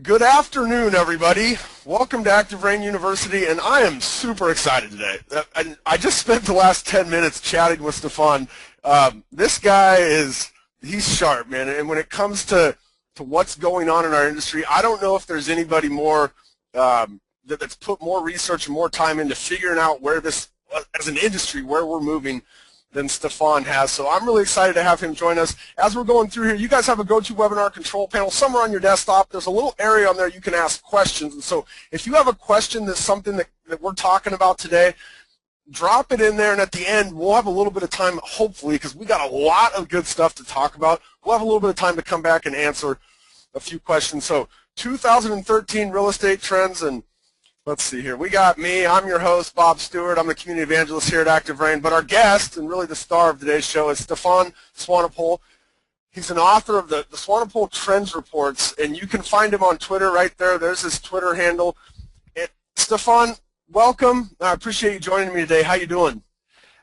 Good afternoon, everybody. Welcome to ActiveRain University, and I am super excited today. I just spent the last 10 minutes chatting with Stefan. This guy he's sharp, man, and when it comes to what's going on in our industry, I don't know if there's anybody more that's put more research and more time into figuring out where this, as an industry, where we're moving than Stefan has. So I'm really excited to have him join us. As we're going through here, you guys have a GoToWebinar control panel somewhere on your desktop. There's a little area on there you can ask questions. And so if you have a question that's something that we're talking about today, drop it in there, and at the end we'll have a little bit of time, hopefully, because we got a lot of good stuff to talk about. We'll have a little bit of time to come back and answer a few questions. So 2013 real estate trends, and let's see here. We got me. I'm your host, Bob Stewart. I'm the community evangelist here at ActiveRain. But our guest, and really the star of today's show, is Stefan Swanepoel. He's an author of the Swanepoel Trends Reports, and you can find him on Twitter right there. There's his Twitter handle. Stefan, welcome. I appreciate you joining me today. How you doing?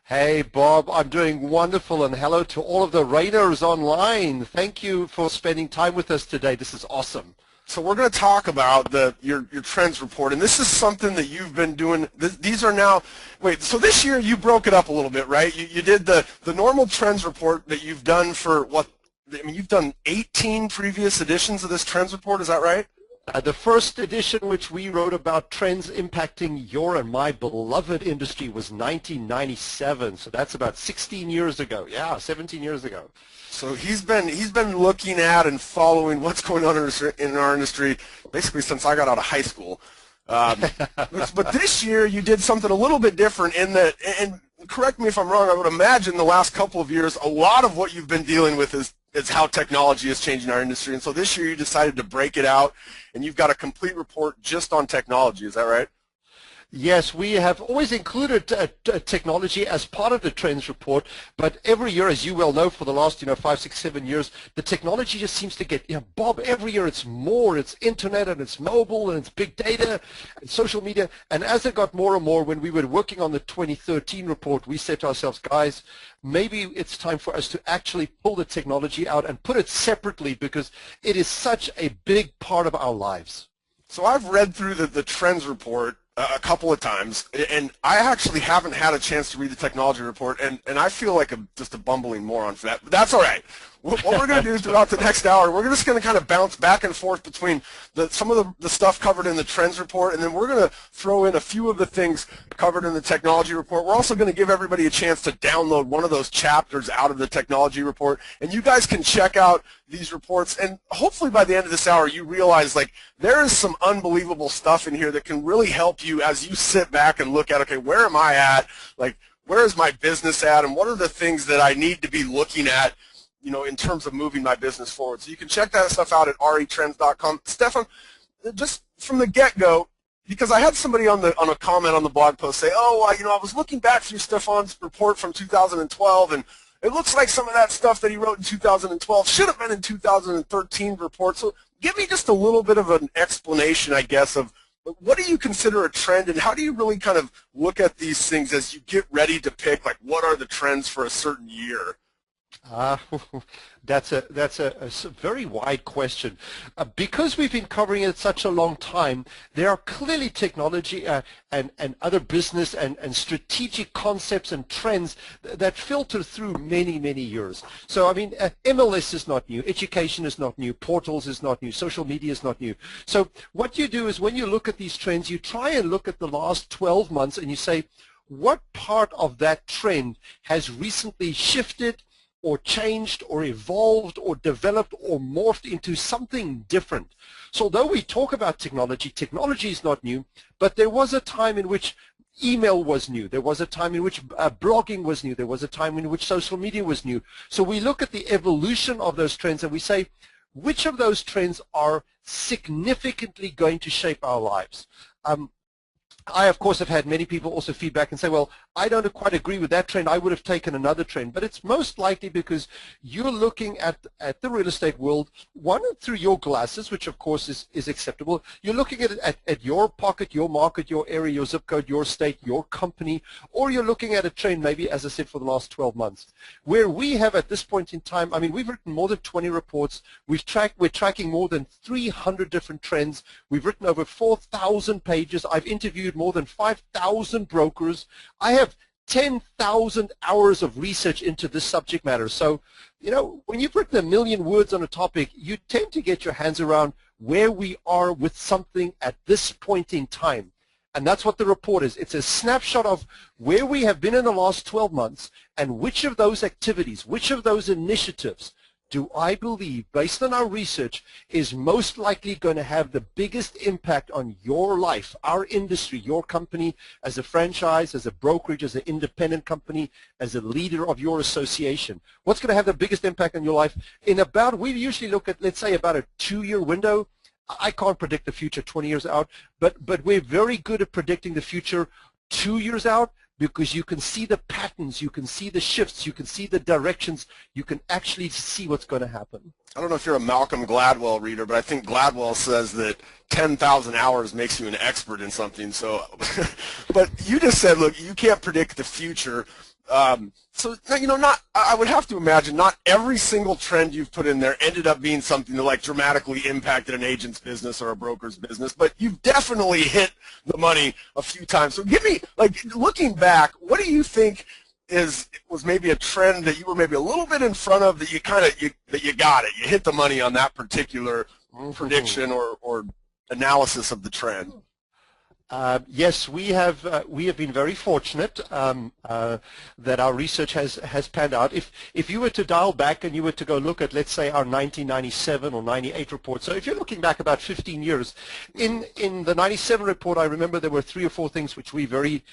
Hey, Bob. I'm doing wonderful, and hello to all of the Rainers online. Thank you for spending time with us today. This is awesome. So we're going to talk about your trends report, and this is something that you've been doing. These are now, so this year you broke it up a little bit, right? You did the normal trends report that you've done for what? I mean, you've done 18 previous editions of this trends report, is that right? The first edition, which we wrote about trends impacting your and my beloved industry, was 1997. So that's about 16 years ago. Yeah, 17 years ago. So he's been looking at and following what's going on in our industry basically since I got out of high school. But this year you did something a little bit different in that, and correct me if I'm wrong, I would imagine the last couple of years a lot of what you've been dealing with is how technology is changing our industry. And so this year you decided to break it out, and you've got a complete report just on technology. Is that right? Yes, we have always included technology as part of the trends report, but every year, as you well know, for the last 5, 6, 7 years, the technology just seems to get, Bob, every year it's more. It's internet and it's mobile and it's big data and social media. And as it got more and more, when we were working on the 2013 report, we said to ourselves, guys, maybe it's time for us to actually pull the technology out and put it separately, because it is such a big part of our lives. So I've read through the trends report a couple of times, and I actually haven't had a chance to read the technology report, and I feel like just a bumbling moron for that, but that's all right. What we're going to do throughout the next hour, we're just going to kind of bounce back and forth between some of the stuff covered in the trends report, and then we're going to throw in a few of the things covered in the technology report. We're also going to give everybody a chance to download one of those chapters out of the technology report, and you guys can check out these reports, and hopefully by the end of this hour you realize, like, there is some unbelievable stuff in here that can really help you as you sit back and look at, okay, where am I at? Like, where is my business at, and what are the things that I need to be looking at, in terms of moving my business forward. So you can check that stuff out at retrends.com. Stefan, just from the get-go, because I had somebody on a comment on the blog post say, I was looking back through Stefan's report from 2012, and it looks like some of that stuff that he wrote in 2012 should have been in 2013 report. So give me just a little bit of an explanation, I guess, of what do you consider a trend, and how do you really kind of look at these things as you get ready to pick, like, what are the trends for a certain year? That's a very wide question. Because we've been covering it such a long time, there are clearly technology and other business and strategic concepts and trends that filter through many, many years. So, I mean, MLS is not new, education is not new, portals is not new, social media is not new. So what you do is, when you look at these trends, you try and look at the last 12 months and you say, what part of that trend has recently shifted or changed or evolved or developed or morphed into something different. So although we talk about technology, technology is not new, but there was a time in which email was new. There was a time in which blogging was new. There was a time in which social media was new. So we look at the evolution of those trends and we say, which of those trends are significantly going to shape our lives? I, of course, have had many people also feedback and say, well, I don't quite agree with that trend. I would have taken another trend. But it's most likely because you're looking at the real estate world, one, through your glasses, which, of course, is acceptable. You're looking at your pocket, your market, your area, your zip code, your state, your company, or you're looking at a trend maybe, as I said, for the last 12 months. Where we have at this point in time, I mean, we've written more than 20 reports. We're tracking more than 300 different trends. We've written over 4,000 pages. I've interviewed more than 5,000 brokers. I have 10,000 hours of research into this subject matter. So, you know, when you've written 1,000,000 words on a topic, you tend to get your hands around where we are with something at this point in time. And that's what the report is. It's a snapshot of where we have been in the last 12 months and which of those activities, which of those initiatives do I believe, based on our research, is most likely going to have the biggest impact on your life, our industry, your company, as a franchise, as a brokerage, as an independent company, as a leader of your association. What's going to have the biggest impact on your life? We usually look at, let's say, about a 2-year window. I can't predict the future 20 years out, but we're very good at predicting the future 2 years out, because you can see the patterns, you can see the shifts, you can see the directions, you can actually see what's going to happen. I don't know if you're a Malcolm Gladwell reader, but I think Gladwell says that 10,000 hours makes you an expert in something. So, but you just said, look, you can't predict the future. So, you know, I would have to imagine not every single trend you've put in there ended up being something that like dramatically impacted an agent's business or a broker's business, but you've definitely hit the money a few times. So give me, like, looking back, what do you think was maybe a trend that you were maybe a little bit in front of that you got it, you hit the money on that particular prediction or analysis of the trend? Yes, we have been very fortunate that our research has panned out. If you were to dial back and you were to go look at, let's say, our 1997 or 98 report, so if you're looking back about 15 years, in the 97 report, I remember there were 3 or 4 things which we very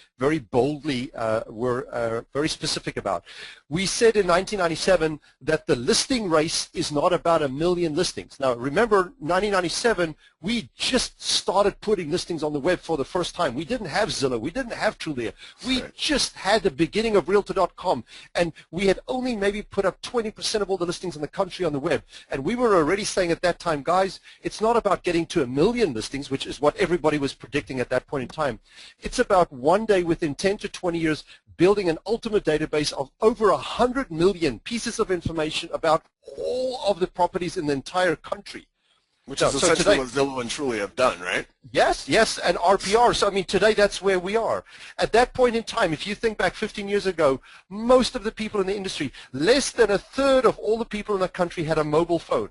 boldly were very specific about. We said in 1997 that the listing race is not about 1,000,000 listings. Now, remember, 1997, we just started putting listings on the web for the first time. We didn't have Zillow. We didn't have Trulia. We just had the beginning of Realtor.com, and we had only maybe put up 20% of all the listings in the country on the web. And we were already saying at that time, guys, it's not about getting to 1,000,000 listings, which is what everybody was predicting at that point in time. It's about one day within 10 to 20 years building an ultimate database of over 100 million pieces of information about all of the properties in the entire country. Which is essentially what Zillow and Trulia have done, right? Yes, and RPR. So, I mean, today that's where we are. At that point in time, if you think back 15 years ago, most of the people in the industry, less than a third of all the people in the country had a mobile phone.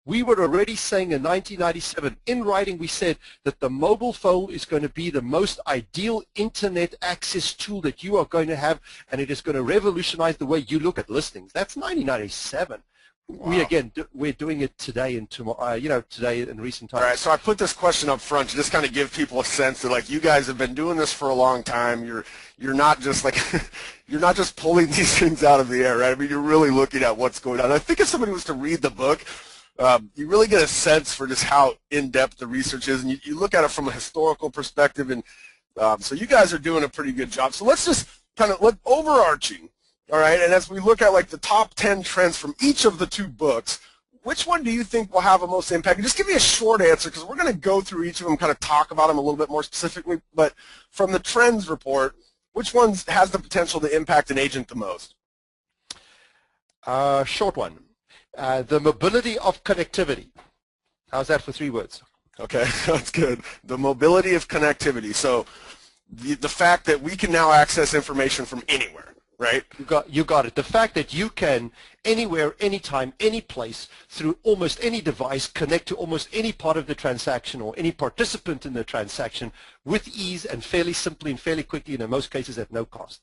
We were already saying in 1997, in writing, we said that the mobile phone is going to be the most ideal internet access tool that you are going to have, and it is going to revolutionize the way you look at listings. That's 1997. Wow. We're doing it today and tomorrow, today in recent times. All right, so I put this question up front to just kind of give people a sense that, like, you guys have been doing this for a long time. You're not just like you're not just pulling these things out of the air, right? I mean, you're really looking at what's going on. I think if somebody was to read the book, you really get a sense for just how in-depth the research is, and you look at it from a historical perspective, and so you guys are doing a pretty good job. So let's just kind of overarching. All right, and as we look at like the top 10 trends from each of the 2 books, which one do you think will have the most impact? And just give me a short answer, because we're going to go through each of them, kind of talk about them a little bit more specifically. But from the Trends Report, which one has the potential to impact an agent the most? Short one. The mobility of connectivity. How's that for 3 words? Okay, that's good. The mobility of connectivity. So the fact that we can now access information from anywhere. Right? You got it. The fact that you can anywhere, anytime, any place, through almost any device, connect to almost any part of the transaction or any participant in the transaction with ease and fairly simply and fairly quickly, and in most cases at no cost.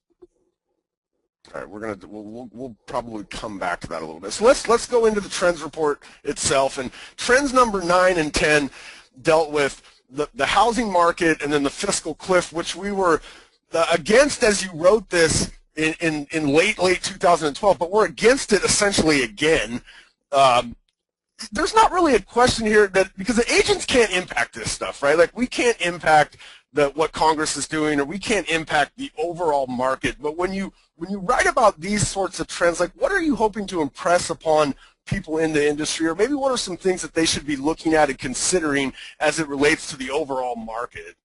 All right, we'll probably come back to that a little bit. So let's go into the Trends Report itself. And trends number 9 and 10 dealt with the housing market and then the fiscal cliff, which we were against as you wrote this in late 2012, but we're against it essentially again. There's not really a question here that, because the agents can't impact this stuff, right? Like, we can't impact what Congress is doing, or we can't impact the overall market. But when you write about these sorts of trends, like what are you hoping to impress upon people in the industry, or maybe what are some things that they should be looking at and considering as it relates to the overall market?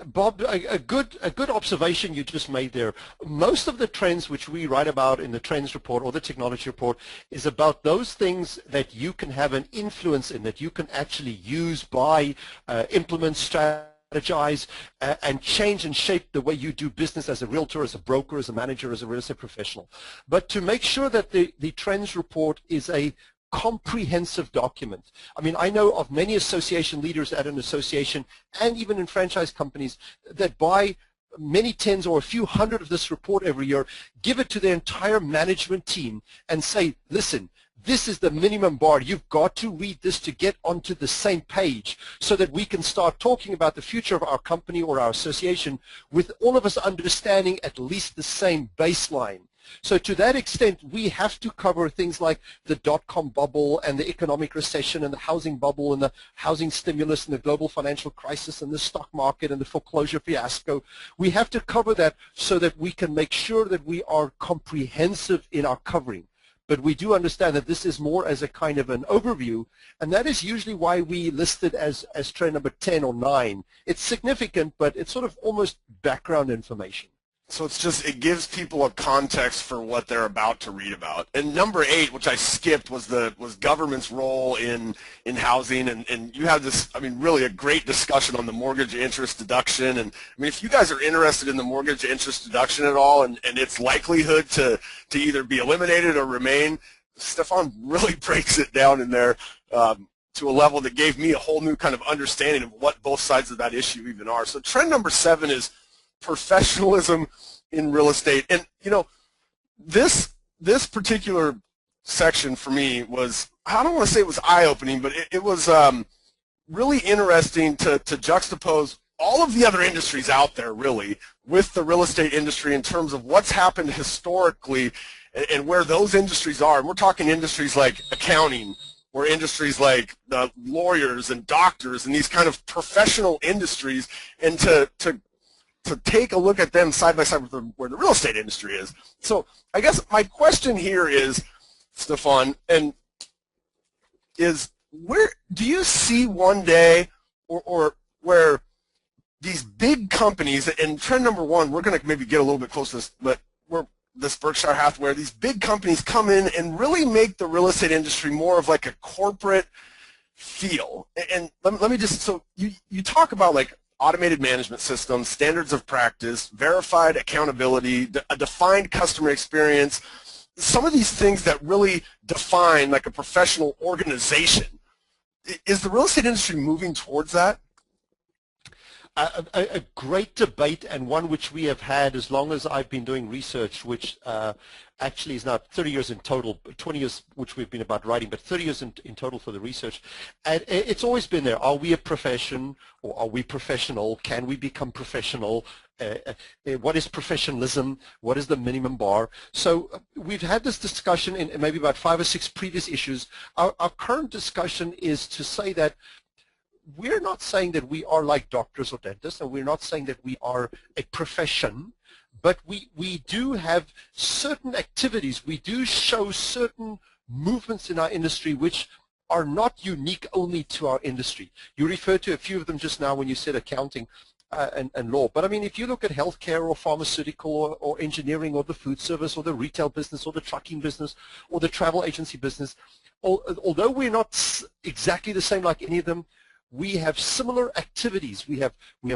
Bob, a good observation you just made there. Most of the trends which we write about in the Trends Report or the Technology Report is about those things that you can have an influence in, that you can actually use, buy, implement, strategize, and change and shape the way you do business as a realtor, as a broker, as a manager, as a real estate professional. But to make sure that the Trends Report is a comprehensive document. I mean, I know of many association leaders at an association and even in franchise companies that buy many tens or a few hundred of this report every year, give it to their entire management team and say, listen, this is the minimum bar. You've got to read this to get onto the same page so that we can start talking about the future of our company or our association with all of us understanding at least the same baseline. So to that extent, we have to cover things like the dot-com bubble and the economic recession and the housing bubble and the housing stimulus and the global financial crisis and the stock market and the foreclosure fiasco. We have to cover that so that we can make sure that we are comprehensive in our covering. But we do understand that this is more as a kind of an overview, and that is usually why we list it as trend number 10 or 9. It's significant, but it's sort of almost background information. So it gives people a context for what they're about to read about. And number 8, which I skipped, was government's role in housing. And you had this, I mean, really a great discussion on the mortgage interest deduction. And I mean, if you guys are interested in the mortgage interest deduction at all and its likelihood to either be eliminated or remain, Stefan really breaks it down in there to a level that gave me a whole new kind of understanding of what both sides of that issue even are. So trend number 7 is professionalism in real estate. And you know, this particular section for me was, I don't want to say it was eye-opening, but it was really interesting to juxtapose all of the other industries out there really with the real estate industry in terms of what's happened historically and where those industries are. And we're talking industries like accounting, or industries like lawyers and doctors and these kind of professional industries, and to take a look at them side by side with where the real estate industry is. So I guess my question here is, Stefan, where do you see one day or where these big companies, and trend number 1, we're going to maybe get a little bit close to this, but this Berkshire Hathaway, these big companies come in and really make the real estate industry more of like a corporate feel. And let me just, so you talk about like automated management systems, standards of practice, verified accountability, a defined customer experience, some of these things that really define like a professional organization. Is the real estate industry moving towards that? A great debate, and one which we have had as long as I've been doing research, which actually is now 30 years in total, 20 years which we've been about writing, but 30 years in total for the research. And it's always been there. Are we a profession, or are we professional? Can we become professional? What is professionalism? What is the minimum bar? So we've had this discussion in maybe about 5 or 6 previous issues. Our current discussion is to say that we're not saying that we are like doctors or dentists, and we're not saying that we are a profession, but we do have certain activities, we do show certain movements in our industry which are not unique only to our industry. You referred to a few of them just now when you said accounting and law, but I mean, if you look at healthcare or pharmaceutical or engineering or the food service or the retail business or the trucking business or the travel agency business, although we're not exactly the same like any of them, we have similar activities. We have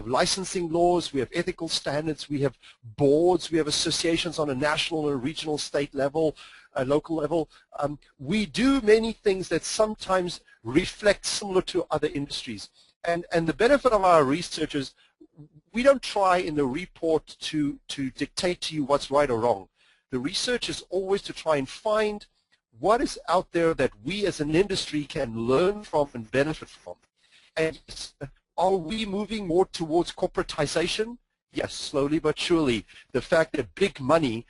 licensing laws, we have ethical standards, we have boards, we have associations on a national or regional, state level, local level. We do many things that sometimes reflect similar to other industries. And the benefit of our research is we don't try in the report to dictate to you what's right or wrong. The research is always to try and find what is out there that we as an industry can learn from and benefit from. And are we moving more towards corporatization? Yes, slowly but surely. The fact that big money,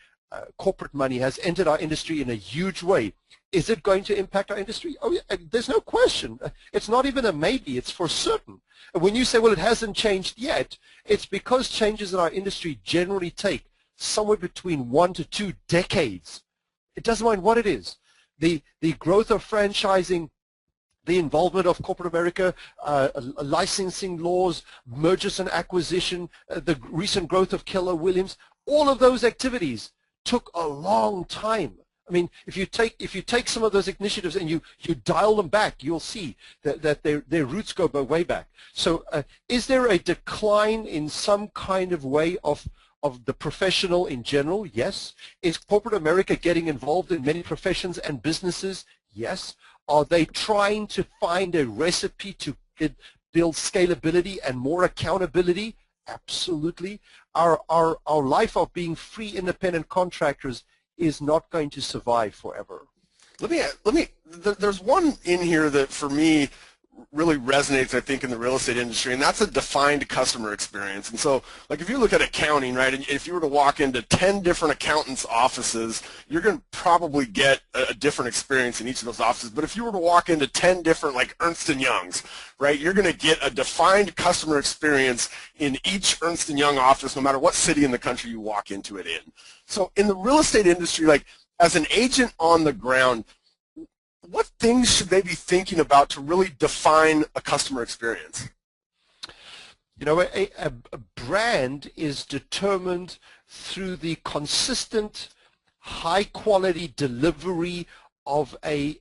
corporate money, has entered our industry in a huge way, is it going to impact our industry? Oh, yeah, there's no question. It's not even a maybe, it's for certain. when you say, well, it hasn't changed yet, it's because changes in our industry generally take somewhere between 1 to 2 decades. It doesn't mind what it is. The growth of franchising, the involvement of corporate America, licensing laws, mergers and acquisition, the recent growth of Keller Williams, all of those activities took a long time. I mean, if you take some of those initiatives and you dial them back, you'll see that their roots go way back. So is there a decline in some kind of way of the professional in general? Yes. Is corporate America getting involved in many professions and businesses? Yes. Are they trying to find a recipe to build scalability and more accountability? Absolutely. Our life of being free independent contractors is not going to survive forever. There's one in here that for me really resonates, I think, in the real estate industry, and that's a defined customer experience. And so, like, if you look at accounting, right, and if you were to walk into 10 different accountants' offices, you're going to probably get a different experience in each of those offices. But if you were to walk into 10 different, like, Ernst & Young's, right, you're going to get a defined customer experience in each Ernst & Young office, no matter what city in the country you walk into it in. So in the real estate industry, like, as an agent on the ground, what things should they be thinking about to really define a customer experience? You know, a brand is determined through the consistent, high-quality delivery of a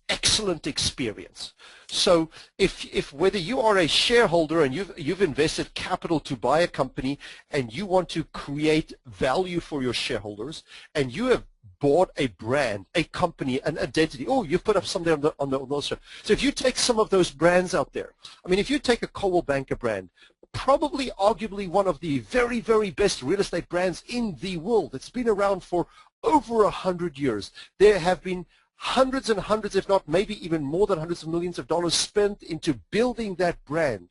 excellent experience. So if whether you are a shareholder and you've invested capital to buy a company and you want to create value for your shareholders, and you have bought a brand, a company, an identity. Oh, you've put up something on those. So if you take some of those brands out there, I mean, if you take a Coldwell Banker brand, probably arguably one of the very, very best real estate brands in the world. It's been around for over 100 years. There have been hundreds and hundreds, if not maybe even more than hundreds of millions of dollars spent into building that brand.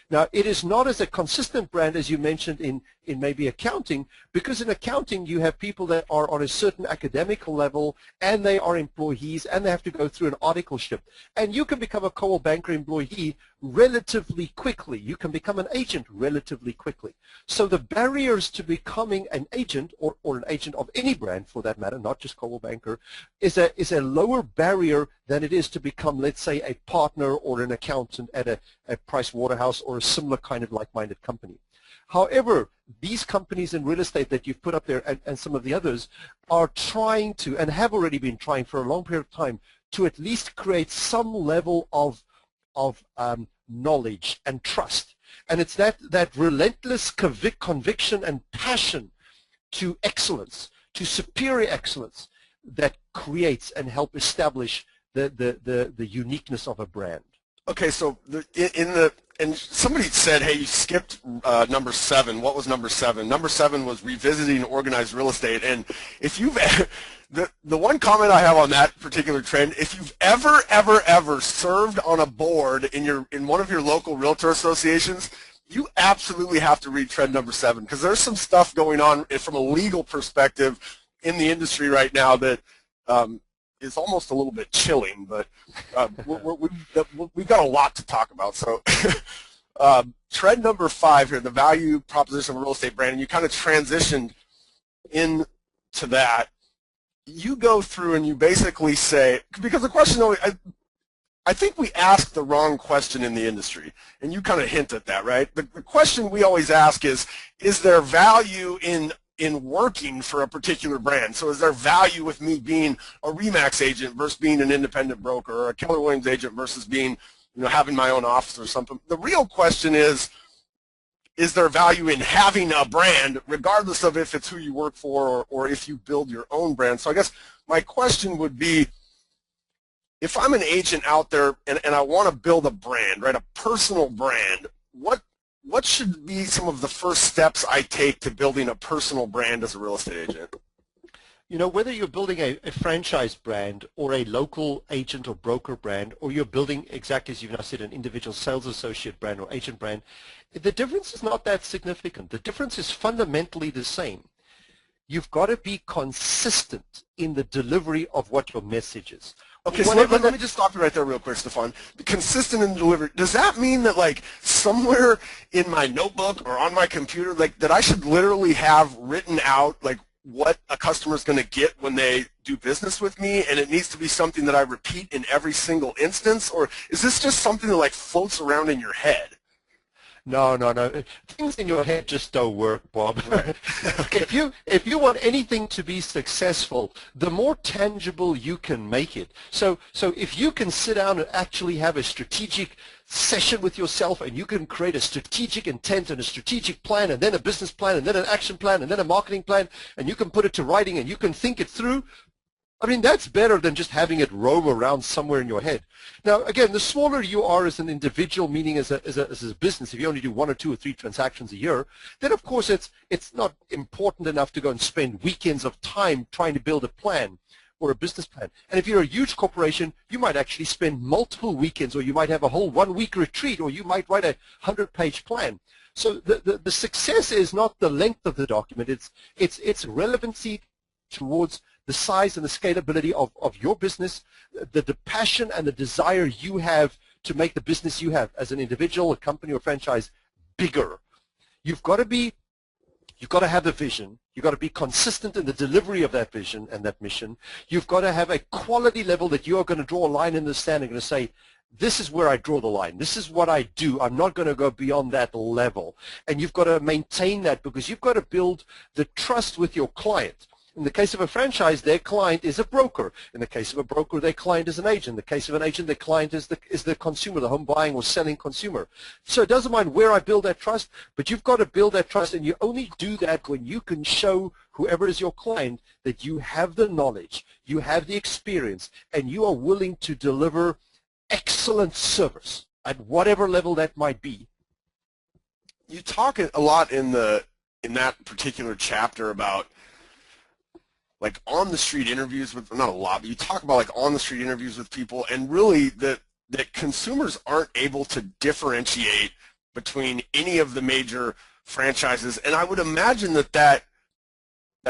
Now, it is not as a consistent brand as you mentioned in maybe accounting, because in accounting you have people that are on a certain academical level and they are employees and they have to go through an articleship. And you can become a Coldwell Banker employee relatively quickly. You can become an agent relatively quickly. So the barriers to becoming an agent or an agent of any brand for that matter, not just Coldwell Banker, is a lower barrier than it is to become, let's say, a partner or an accountant at a Price Waterhouse or a similar kind of like-minded company. However, these companies in real estate that you've put up there and some of the others are trying to, and have already been trying for a long period of time, to at least create some level of knowledge and trust. And it's that relentless conviction and passion to excellence, to superior excellence, that creates and help establish the uniqueness of a brand. Okay, so and somebody said, hey, you skipped number 7. What was number 7? Number 7 was revisiting organized real estate. And if you've the one comment I have on that particular trend, if you've ever served on a board in one of your local realtor associations, you absolutely have to read trend number 7, because there's some stuff going on from a legal perspective in the industry right now that is almost a little bit chilling, but we've got a lot to talk about. So trend number 5 here, the value proposition of a real estate brand, and you kind of transitioned into that. You go through and you basically say, because the question always, I think we ask the wrong question in the industry, and you kind of hint at that, right? The question we always ask is there value in working for a particular brand? So is there value with me being a RE/MAX agent versus being an independent broker, or a Keller Williams agent versus being, having my own office or something? The real question is there value in having a brand, regardless of if it's who you work for or if you build your own brand? So I guess my question would be, if I'm an agent out there and I want to build a brand, right, a personal brand, what should be some of the first steps I take to building a personal brand as a real estate agent? Whether you're building a franchise brand or a local agent or broker brand, or you're building, exactly as you've now said, an individual sales associate brand or agent brand, the difference is not that significant. The difference is fundamentally the same. You've got to be consistent in the delivery of what your message is. Okay, so let me just stop you right there real quick, Stefan. Consistent in delivery. Does that mean that, like, somewhere in my notebook or on my computer, like, that I should literally have written out, like, what a customer's going to get when they do business with me, and it needs to be something that I repeat in every single instance? Or is this just something that, like, floats around in your head? No, no, no. Things in your head just don't work, Bob. Right. Okay. If you want anything to be successful, the more tangible you can make it. So if you can sit down and actually have a strategic session with yourself, and you can create a strategic intent and a strategic plan, and then a business plan, and then an action plan, and then a marketing plan, and you can put it to writing, and you can think it through, I mean, that's better than just having it roam around somewhere in your head. Now, again, the smaller you are as an individual, meaning as a business, if you only do 1 or 2 or 3 transactions a year, then of course it's not important enough to go and spend weekends of time trying to build a plan or a business plan. And if you're a huge corporation, you might actually spend multiple weekends, or you might have a whole 1-week retreat, or you might write a 100-page plan. So the success is not the length of the document, it's relevancy towards the size and the scalability of your business, the passion and the desire you have to make the business you have as an individual, a company, or franchise bigger. You've got to have the vision. You've got to be consistent in the delivery of that vision and that mission. You've got to have a quality level that you are going to draw a line in the sand and going to say, this is where I draw the line. This is what I do. I'm not going to go beyond that level. And you've got to maintain that, because you've got to build the trust with your client. In the case of a franchise, their client is a broker. In the case of a broker, their client is an agent. In the case of an agent, their client is the consumer, the home buying or selling consumer. So it doesn't mind where I build that trust, but you've got to build that trust, and you only do that when you can show whoever is your client that you have the knowledge, you have the experience, and you are willing to deliver excellent service at whatever level that might be. You talk a lot in that particular chapter about, like, on-the-street interviews with, not a lot, but you talk about, like, on-the-street interviews with people, and really that consumers aren't able to differentiate between any of the major franchises. And I would imagine that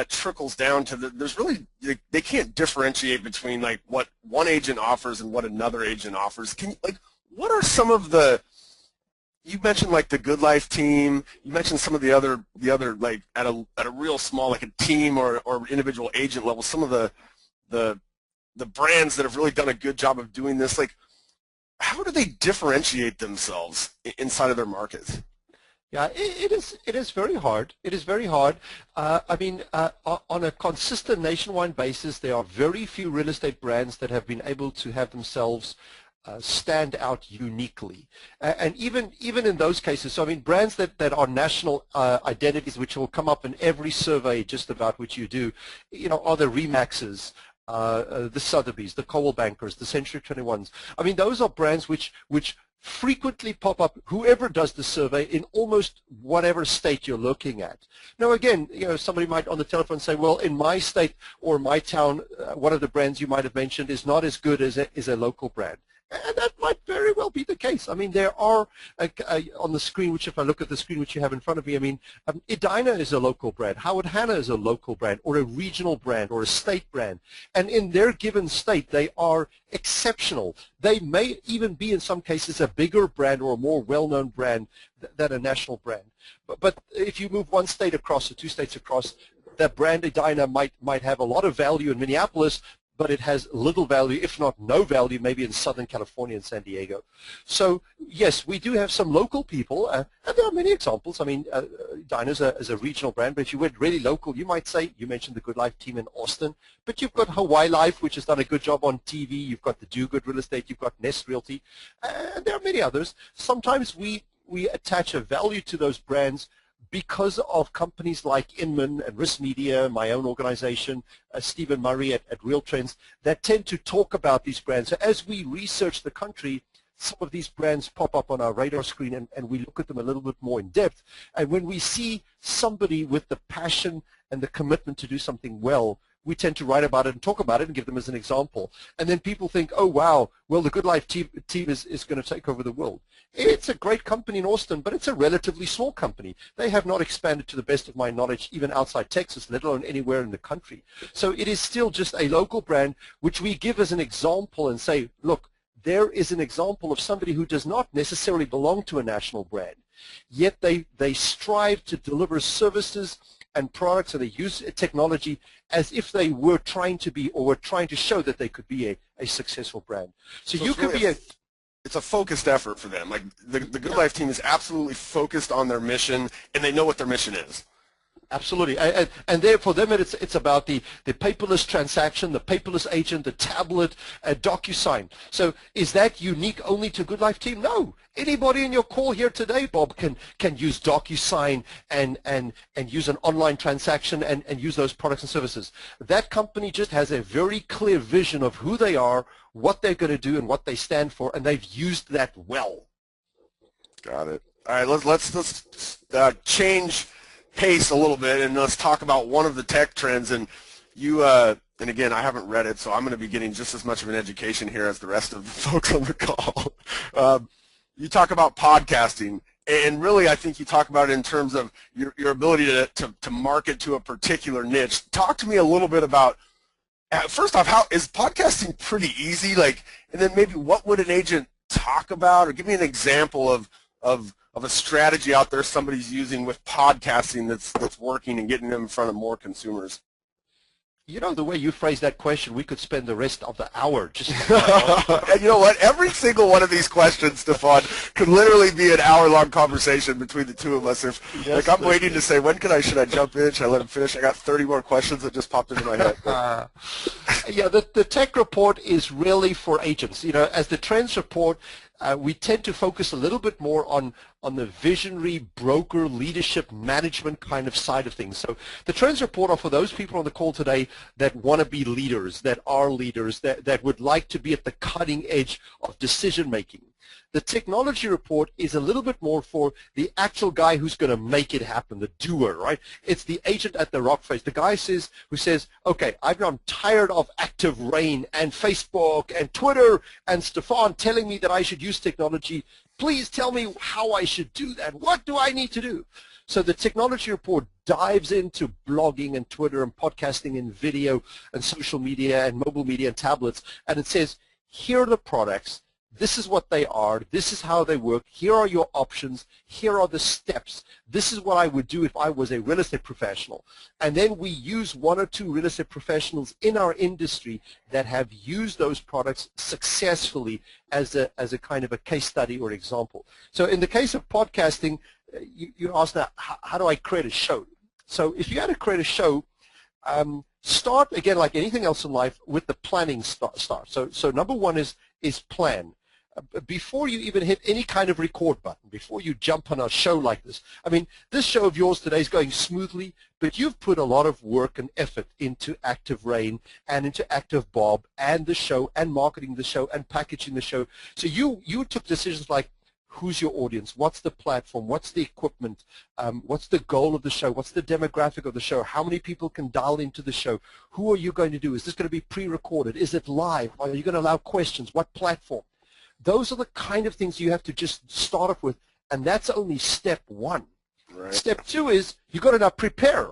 trickles down to there's really, they can't differentiate between, like, what one agent offers and what another agent offers. What are some of the, you mentioned, like, the Good Life team. You mentioned some of the other like at a real small, like a team or individual agent level. Some of the brands that have really done a good job of doing this. Like, how do they differentiate themselves inside of their markets? Yeah, it is very hard. It is very hard. I mean, on a consistent nationwide basis, there are very few real estate brands that have been able to have themselves stand out uniquely. And even in those cases, so I mean, brands that are national identities, which will come up in every survey just about which you do, you know, are the Remaxes, the Sotheby's, the Coldwell Bankers, the Century 21s. I mean, those are brands which frequently pop up, whoever does the survey, in almost whatever state you're looking at. Now, again, you know, somebody might on the telephone say, well, in my state or my town, one of the brands you might have mentioned is not as good as a local brand. And that might very well be the case. I mean, there are, on the screen, which if I look at the screen which you have in front of me, I mean, Edina is a local brand. Howard Hanna is a local brand, or a regional brand, or a state brand. And in their given state, they are exceptional. They may even be, in some cases, a bigger brand or a more well-known brand than a national brand. But if you move one state across or 2 states across, that brand Edina might have a lot of value in Minneapolis, but it has little value, if not no value, maybe in Southern California and San Diego. So, yes, we do have some local people, and there are many examples. I mean, Edina is a regional brand, but if you went really local, you might say, you mentioned the Good Life team in Austin, but you've got Hawaii Life, which has done a good job on TV. You've got the Do Good Real Estate. You've got Nest Realty, and there are many others. Sometimes we attach a value to those brands because of companies like Inman and Risk Media, my own organization, Stephen Murray at Real Trends, that tend to talk about these brands. So as we research the country, some of these brands pop up on our radar screen, and we look at them a little bit more in depth. And when we see somebody with the passion and the commitment to do something well, we tend to write about it and talk about it and give them as an example. And then people think, oh, wow, well, the Good Life team is going to take over the world. It's a great company in Austin, but it's a relatively small company. They have not expanded, to the best of my knowledge, even outside Texas, let alone anywhere in the country. So it is still just a local brand, which we give as an example and say, look, there is an example of somebody who does not necessarily belong to a national brand, yet they strive to deliver services and products, and they use technology as if they were trying to be, or were trying to show that they could be a successful brand. So you could be it's a focused effort for them. Like the Good Life team is absolutely focused on their mission, and they know what their mission is. Absolutely, and there for them it's about the paperless transaction, the paperless agent, the tablet, DocuSign. So is that unique only to Good Life team? No. Anybody in your call here today, Bob, can use DocuSign and use an online transaction and use those products and services. That company just has a very clear vision of who they are, what they're going to do, and what they stand for, and they've used that well. Got it. All right, let's change pace a little bit, and let's talk about one of the tech trends. And you, and again, I haven't read it, so I'm going to be getting just as much of an education here as the rest of the folks on the call. You talk about podcasting, and really I think you talk about it in terms of your ability to market to a particular niche. Talk to me a little bit about, first off, how is podcasting pretty easy? Like, and then maybe what would an agent talk about, or give me an example of a strategy out there somebody's using with podcasting that's working and getting them in front of more consumers. You know, the way you phrase that question, we could spend the rest of the hour just And you know what? Every single one of these questions, Stefan, could literally be an hour-long conversation between the two of us. If yes, like I'm waiting to say, should I jump in? Should I let him finish? I got 30 more questions that just popped into my head. Yeah, the tech report is really for agents. You know, as the Trends Report, we tend to focus a little bit more on the visionary, broker, leadership, management kind of side of things. So the Trends Report are for those people on the call today that want to be leaders, that are leaders, that would like to be at the cutting edge of decision making. The Technology Report is a little bit more for the actual guy who's going to make it happen, the doer, right? It's the agent at the rock face. The guy who says, okay, I'm tired of ActiveRain and Facebook and Twitter and Stefan telling me that I should use technology. Please tell me how I should do that. What do I need to do? So the Technology Report dives into blogging and Twitter and podcasting and video and social media and mobile media and tablets, and it says, here are the products. This is what they are. This is how they work. Here are your options. Here are the steps. This is what I would do if I was a real estate professional. And then we use one or two real estate professionals in our industry that have used those products successfully as a kind of a case study or example. So in the case of podcasting, you asked now, how do I create a show? So if you had to create a show, start, again, like anything else in life, with the planning start. So number one is plan. Before you even hit any kind of record button, before you jump on a show like this. I mean, this show of yours today is going smoothly, but you've put a lot of work and effort into ActiveRain and into ActiveBob and the show and marketing the show and packaging the show. So you took decisions like, who's your audience? What's the platform? What's the equipment? What's the goal of the show? What's the demographic of the show? How many people can dial into the show? Who are you going to do? Is this going to be pre-recorded? Is it live? Are you going to allow questions? What platform? Those are the kind of things you have to just start off with, and that's only step one. Right. Step two is you've got to now prepare.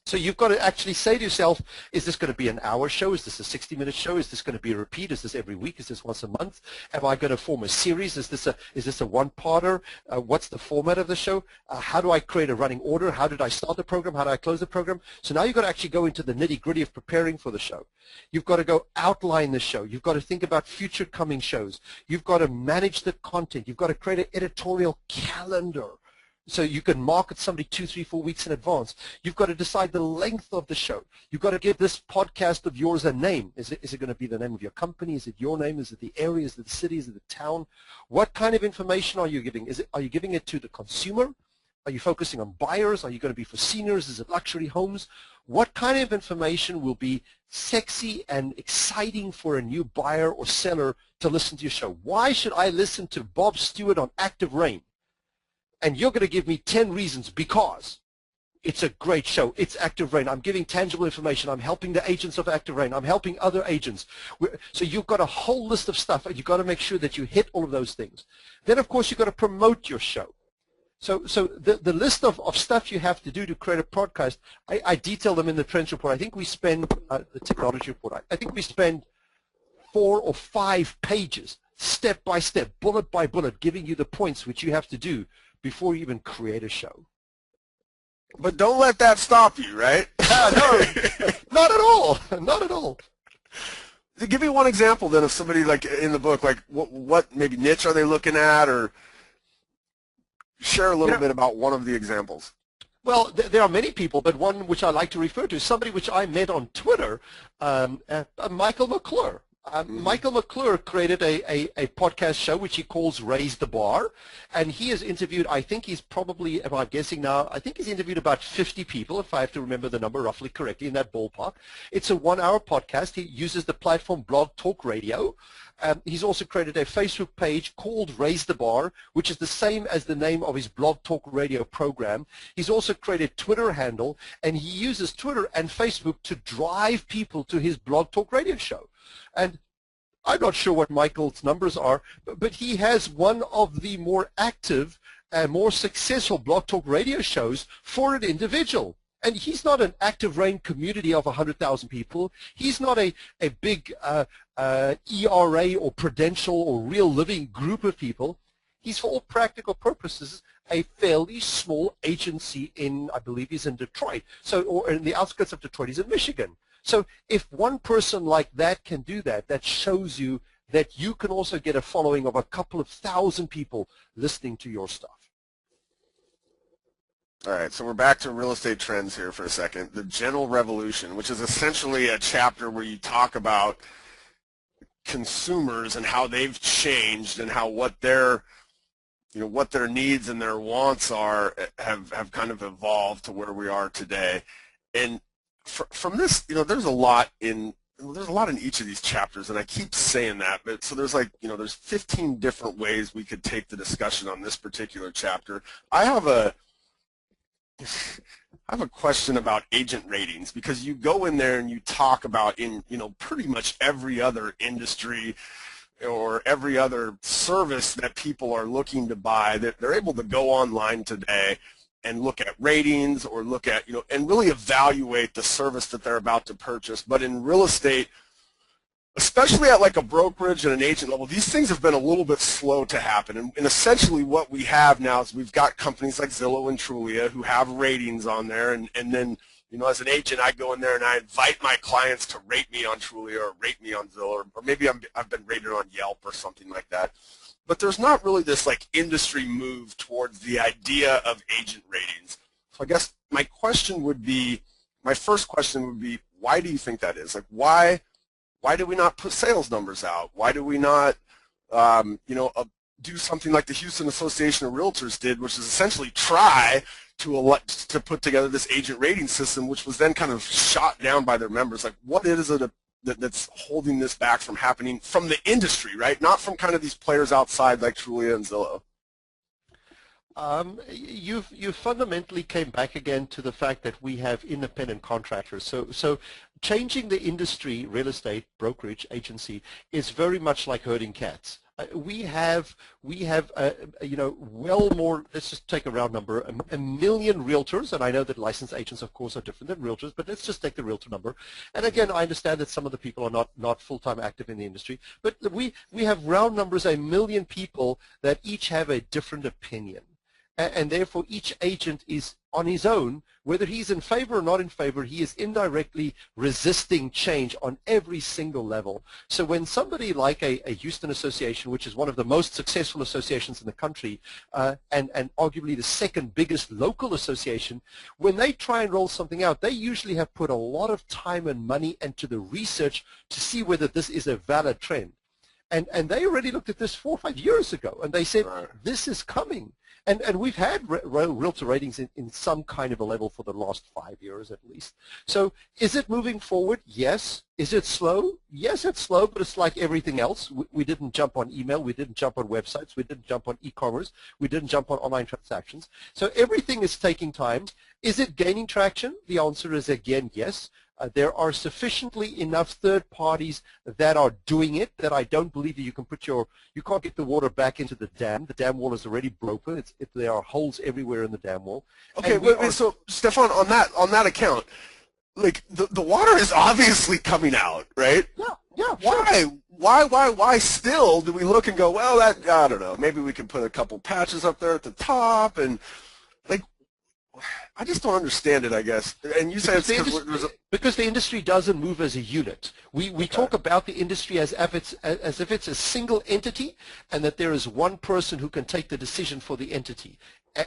So you've got to actually say to yourself, is this going to be an hour show? Is this a 60-minute show? Is this going to be a repeat? Is this every week? Is this once a month? Am I going to form a series? Is this a one-parter? What's the format of the show? How do I create a running order? How did I start the program? How do I close the program? So now you've got to actually go into the nitty-gritty of preparing for the show. You've got to go outline the show. You've got to think about future coming shows. You've got to manage the content. You've got to create an editorial calendar, so you can market somebody 2, 3, 4 weeks in advance. You've got to decide the length of the show. You've got to give this podcast of yours a name. Is it going to be the name of your company? Is it your name? Is it the area? Is it the city? Is it the town? What kind of information are you giving? Are you giving it to the consumer? Are you focusing on buyers? Are you going to be for seniors? Is it luxury homes? What kind of information will be sexy and exciting for a new buyer or seller to listen to your show? Why should I listen to Bob Stewart on ActiveRain? And you're going to give me 10 reasons because. it's a great show. It's ActiveRain. I'm giving tangible information. I'm helping the agents of ActiveRain. I'm helping other agents. So you've got a whole list of stuff, and you've got to make sure that you hit all of those things. Then, of course, you've got to promote your show. So the list of stuff you have to do to create a podcast, I detail them in the Trends Report. I think we spend, the Technology Report, I think we spend 4 or 5 pages, step by step, bullet by bullet, giving you the points which you have to do before you even create a show. But don't let that stop you, right? No, not at all. Not at all. Give me one example then of somebody like in the book, like what maybe niche are they looking at, or share a little bit about one of the examples. Well, there are many people, but one which I like to refer to is somebody which I met on Twitter, Michael McClure. Michael McClure created a podcast show which he calls Raise the Bar, and he has interviewed, I think he's probably, if I'm guessing now, I think he's interviewed about 50 people, if I have to remember the number roughly correctly, in that ballpark. It's a 1-hour podcast. He uses the platform Blog Talk Radio. He's also created a Facebook page called Raise the Bar, which is the same as the name of his Blog Talk Radio program. He's also created a Twitter handle, and he uses Twitter and Facebook to drive people to his Blog Talk Radio show. And I'm not sure what Michael's numbers are, but he has one of the more active and more successful Blog Talk Radio shows for an individual. And he's not an ActiveRain community of 100,000 people. He's not a big ERA or Prudential or Real Living group of people. He's, for all practical purposes, a fairly small agency in, I believe he's in Detroit, or in the outskirts of Detroit. He's in Michigan. So if one person like that can do that, that shows you that you can also get a following of a couple of thousand people listening to your stuff. All right, so we're back to real estate trends here for a second. The General Revolution, which is essentially a chapter where you talk about consumers and how they've changed and how what their needs and their wants are have kind of evolved to where we are today. And from this, there's a lot in each of these chapters, and I keep saying that, but so there's there's 15 different ways we could take the discussion on this particular chapter. I have a question about agent ratings, because you go in there and you talk about pretty much every other industry or every other service that people are looking to buy, that they're able to go online today and look at ratings or look at, and really evaluate the service that they're about to purchase. But in real estate, especially at like a brokerage and an agent level, these things have been a little bit slow to happen. And essentially what we have now is we've got companies like Zillow and Trulia who have ratings on there, and then, as an agent, I go in there and I invite my clients to rate me on Trulia or rate me on Zillow, or maybe I've been rated on Yelp or something like that. But there's not really this industry move towards the idea of agent ratings. So I guess my first question would be, why do you think that is? Why do we not put sales numbers out? Why do we not, do something like the Houston Association of Realtors did, which is essentially try to put together this agent rating system, which was then kind of shot down by their members? What is it that's holding this back from happening from the industry, right? Not from kind of these players outside like Trulia and Zillow. You fundamentally came back again to the fact that we have independent contractors. So changing the industry, real estate, brokerage, agency, is very much like herding cats. We have well more, let's just take a round number, a million realtors, and I know that licensed agents, of course, are different than realtors, but let's just take the realtor number. And again, I understand that some of the people are not full-time active in the industry, but we have round numbers, a million people that each have a different opinion. And therefore each agent is on his own, whether he's in favor or not in favor, he is indirectly resisting change on every single level. So when somebody like a Houston Association, which is one of the most successful associations in the country, and arguably the second biggest local association, when they try and roll something out, they usually have put a lot of time and money into the research to see whether this is a valid trend. And they already looked at this 4 or 5 years ago, and they said, Right. this is coming. And we've had realtor ratings in some kind of a level for the last 5 years at least. So is it moving forward? Yes. Is it slow? Yes, it's slow, but it's like everything else. We didn't jump on email. We didn't jump on websites. We didn't jump on e-commerce. We didn't jump on online transactions. So everything is taking time. Is it gaining traction? The answer is again, yes. There are sufficiently enough third parties that are doing it that I don't believe that you can't get the water back into the dam. The dam wall is already broken. There are holes everywhere in the dam wall. Okay, wait, so Stefan, on that account, like the water is obviously coming out, right? Yeah. Why? Sure. Why still do we look and go, well, that, I don't know, maybe we can put a couple patches up there at the top, and like, I just don't understand it, I guess. And you said it's because the industry doesn't move as a unit. We talk about the industry as if it's a single entity, and that there is one person who can take the decision for the entity,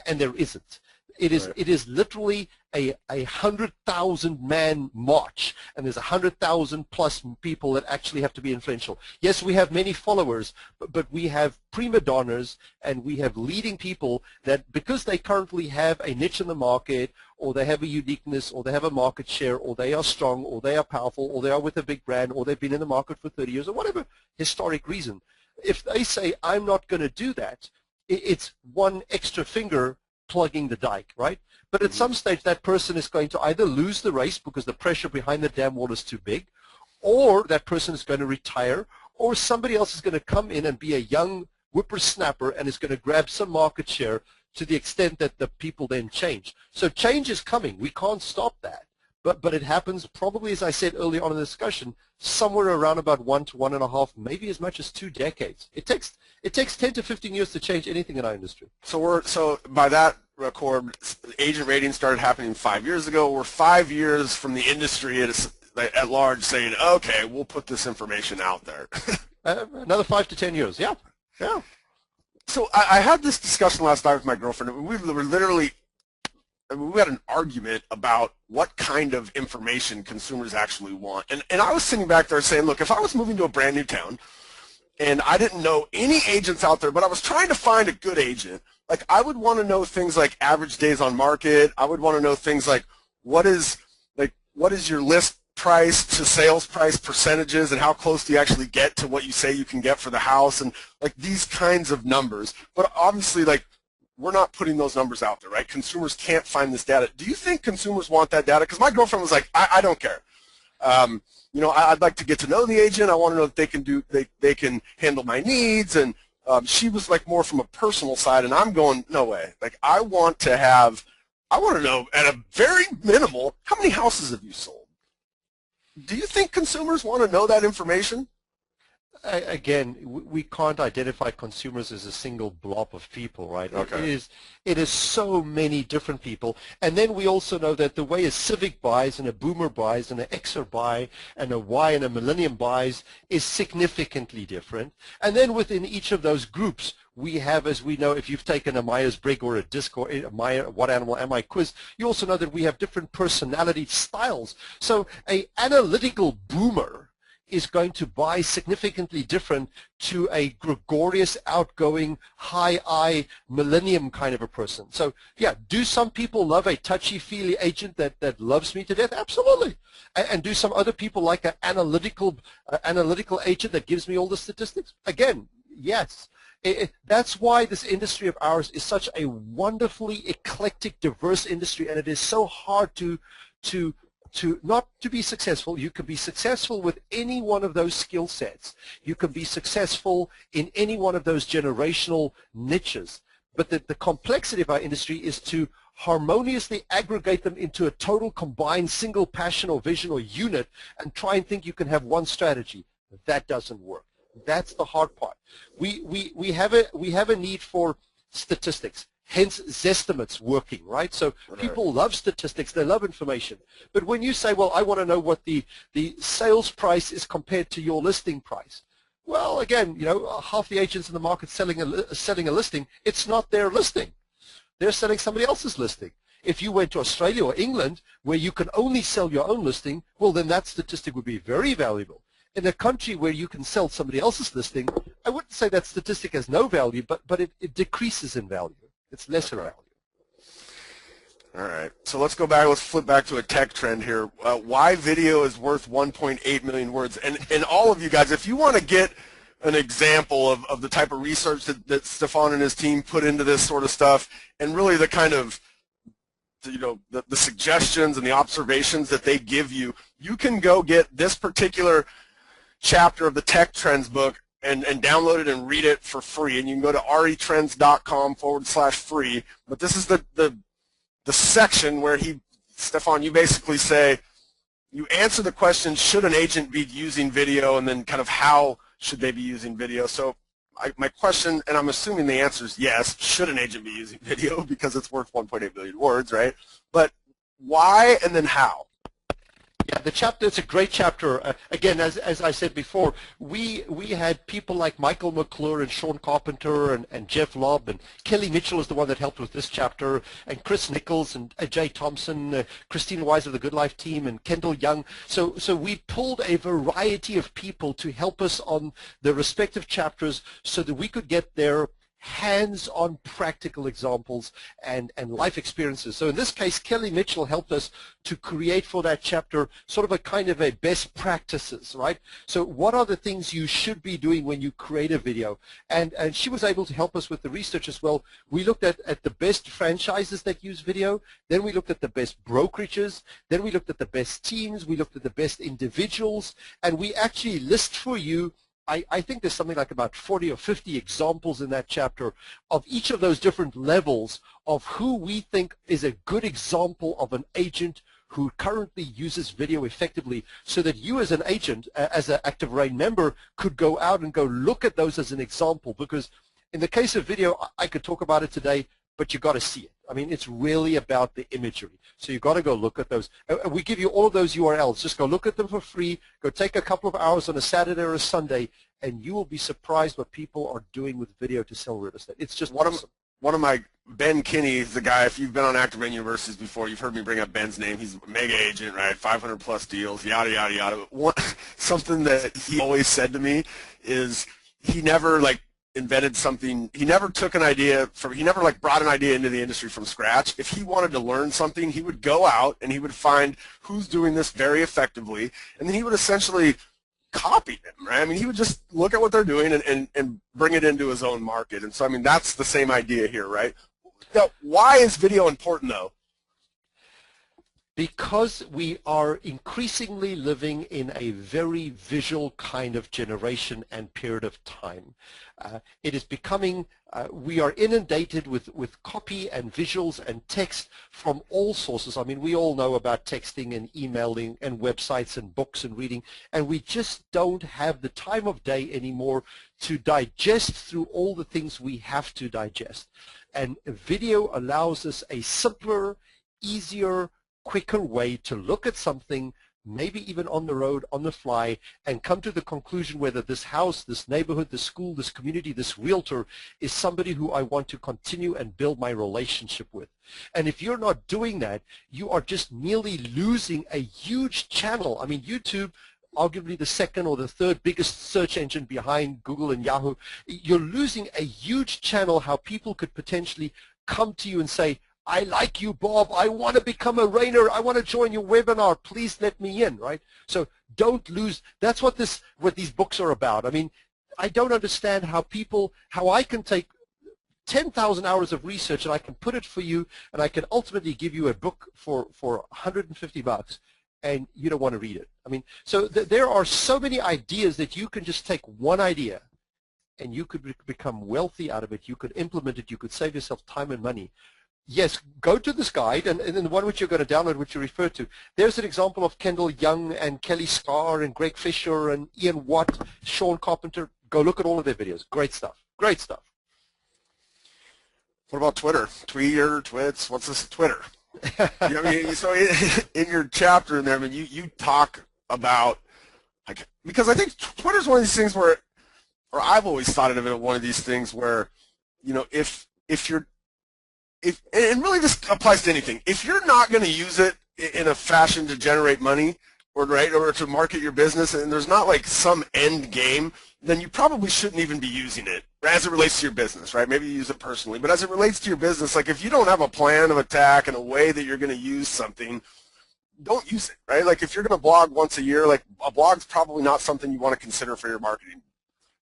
and there isn't. It is literally a 100,000 man march, and there's 100,000 plus people that actually have to be influential. Yes, we have many followers, but we have prima donnas, and we have leading people that, because they currently have a niche in the market, or they have a uniqueness, or they have a market share, or they are strong, or they are powerful, or they are with a big brand, or they've been in the market for 30 years, or whatever historic reason. If they say, I'm not going to do that, it's one extra finger plugging the dike, right? But at some stage, that person is going to either lose the race because the pressure behind the dam wall is too big, or that person is going to retire, or somebody else is going to come in and be a young whippersnapper and is going to grab some market share to the extent that the people then change. So change is coming. We can't stop that. But it happens probably, as I said earlier on in the discussion, somewhere around about 1 to 1.5, maybe as much as 2 decades. It takes 10 to 15 years to change anything in our industry. So by that record, agent ratings started happening 5 years ago. We're 5 years from the industry at large saying, okay, we'll put this information out there. Another 5 to 10 years, yeah. So I had this discussion last night with my girlfriend, and we were literally, we had an argument about what kind of information consumers actually want. And I was sitting back there saying, look, if I was moving to a brand new town and I didn't know any agents out there, but I was trying to find a good agent, like I would want to know things like average days on market. I would want to know things like what is your list price to sales price percentages, and how close do you actually get to what you say you can get for the house, and like these kinds of numbers. But obviously, like, we're not putting those numbers out there, right? Consumers can't find this data. Do you think consumers want that data? Because my girlfriend was like, I don't care. I'd like to get to know the agent. I want to know that they can handle my needs. And she was like more from a personal side, and I'm going, no way. Like, I want to know at a very minimal, how many houses have you sold? Do you think consumers want to know that information? Again, we can't identify consumers as a single blob of people, right? Okay. It is so many different people. And then we also know that the way a Civic buys and a Boomer buys and an Xer buy and a Y and a Millennium buys is significantly different. And then within each of those groups, we have, as we know, if you've taken a Myers-Briggs or a DISC or a Meyer, What Animal Am I quiz, you also know that we have different personality styles. So an analytical Boomer is going to buy significantly different to a gregarious, outgoing, high-I millennium kind of a person. So, yeah, do some people love a touchy-feely agent that loves me to death? Absolutely. And do some other people like an analytical agent that gives me all the statistics? Again, yes. That's why this industry of ours is such a wonderfully eclectic, diverse industry, and it is so hard to not to be successful. You can be successful with any one of those skill sets. You can be successful in any one of those generational niches. But the complexity of our industry is to harmoniously aggregate them into a total combined single passion or vision or unit and try and think you can have one strategy. That doesn't work. That's the hard part. We have a need for statistics. Hence, Zestimate's working, right? So people love statistics, they love information. But when you say, well, I want to know what the sales price is compared to your listing price, well, again, half the agents in the market selling a listing, it's not their listing. They're selling somebody else's listing. If you went to Australia or England, where you can only sell your own listing, well, then that statistic would be very valuable. in a country where you can sell somebody else's listing, I wouldn't say that statistic has no value, but it decreases in value. It's lesser value. All right, so let's go back. Let's flip back to a tech trend here. Why video is worth 1.8 million words. And all of you guys, if you want to get an example of the type of research that Stefan and his team put into this sort of stuff, and really the kind of, you know, the suggestions and the observations that they give you, you can go get this particular chapter of the Tech Trends book and download it and read it for free. And you can go to retrends.com/free. But this is the section where Stefan, you basically say, you answer the question, should an agent be using video, and then kind of how should they be using video. So my question, and I'm assuming the answer is yes, should an agent be using video because it's worth 1.8 billion words, right? But why and then how? Yeah, the chapter, it's a great chapter. Again, as I said before, we had people like Michael McClure and Sean Carpenter and Jeff Lobb, and Kelly Mitchell is the one that helped with this chapter, and Chris Nichols and Jay Thompson, Christine Wise of the Good Life team, and Kendall Young. So we pulled a variety of people to help us on the respective chapters so that we could get their hands-on practical examples and life experiences. So in this case, Kelly Mitchell helped us to create for that chapter sort of a kind of a best practices, right? So what are the things you should be doing when you create a video? And she was able to help us with the research as well. We looked at the best franchises that use video, then we looked at the best brokerages, then we looked at the best teams, we looked at the best individuals, and we actually list for you, I think there's something like about 40 or 50 examples in that chapter of each of those different levels of who we think is a good example of an agent who currently uses video effectively, so that you as an agent, as an ActiveRain member, could go out and go look at those as an example. Because in the case of video, I could talk about it today, but you got to see it. I mean, it's really about the imagery. So you've got to go look at those. We give you all of those URLs. Just go look at them for free. Go take a couple of hours on a Saturday or a Sunday, and you will be surprised what people are doing with video to sell real estate. It's just awesome. One of my, Ben Kinney is the guy, if you've been on ActiveRain Universities before, you've heard me bring up Ben's name. He's a mega agent, right? 500 plus deals, yada, yada, yada. Something that he always said to me is he never invented something. He never took an idea he never brought an idea into the industry from scratch. If he wanted to learn something, he would go out and he would find who's doing this very effectively, and then he would essentially copy them, right? I mean, he would just look at what they're doing and bring it into his own market. And so, I mean, that's the same idea here, right? Now, why is video important, though? Because we are increasingly living in a very visual kind of generation and period of time. It is becoming, we are inundated with copy and visuals and text from all sources. I mean, we all know about texting and emailing and websites and books and reading, and we just don't have the time of day anymore to digest through all the things we have to digest. And video allows us a simpler, easier, quicker way to look at something, maybe even on the road, on the fly, and come to the conclusion whether this house, this neighborhood, this school, this community, this realtor is somebody who I want to continue and build my relationship with. And if you're not doing that, you are just merely losing a huge channel. I mean, YouTube, arguably the second or the third biggest search engine behind Google and Yahoo, you're losing a huge channel how people could potentially come to you and say, I like you, Bob. I want to become a Rainer. I want to join your webinar. Please let me in, right? So don't lose. That's what these books are about. I mean, I don't understand how I can take 10,000 hours of research and I can put it for you, and I can ultimately give you a book for $150, and you don't want to read it. I mean, so there are so many ideas that you can just take one idea and you could become wealthy out of it. You could implement it. You could save yourself time and money. Yes, go to this guide, and then the one which you're going to download, which you refer to. There's an example of Kendall Young and Kelly Scarr and Greg Fisher and Ian Watt, Sean Carpenter. Go look at all of their videos. Great stuff. Great stuff. What about Twitter? Twits? What's this Twitter? You know, I mean, so in your chapter in there, I mean, you talk about, because I think Twitter's one of these things where, or I've always thought of it as one of these things where, you know, if and really this applies to anything. If you're not going to use it in a fashion to generate money, or to market your business, and there's not like some end game, then you probably shouldn't even be using it as it relates to your business, right? Maybe you use it personally, but as it relates to your business, like if you don't have a plan of attack and a way that you're going to use something, don't use it, right? Like if you're going to blog once a year, like a blog's probably not something you want to consider for your marketing,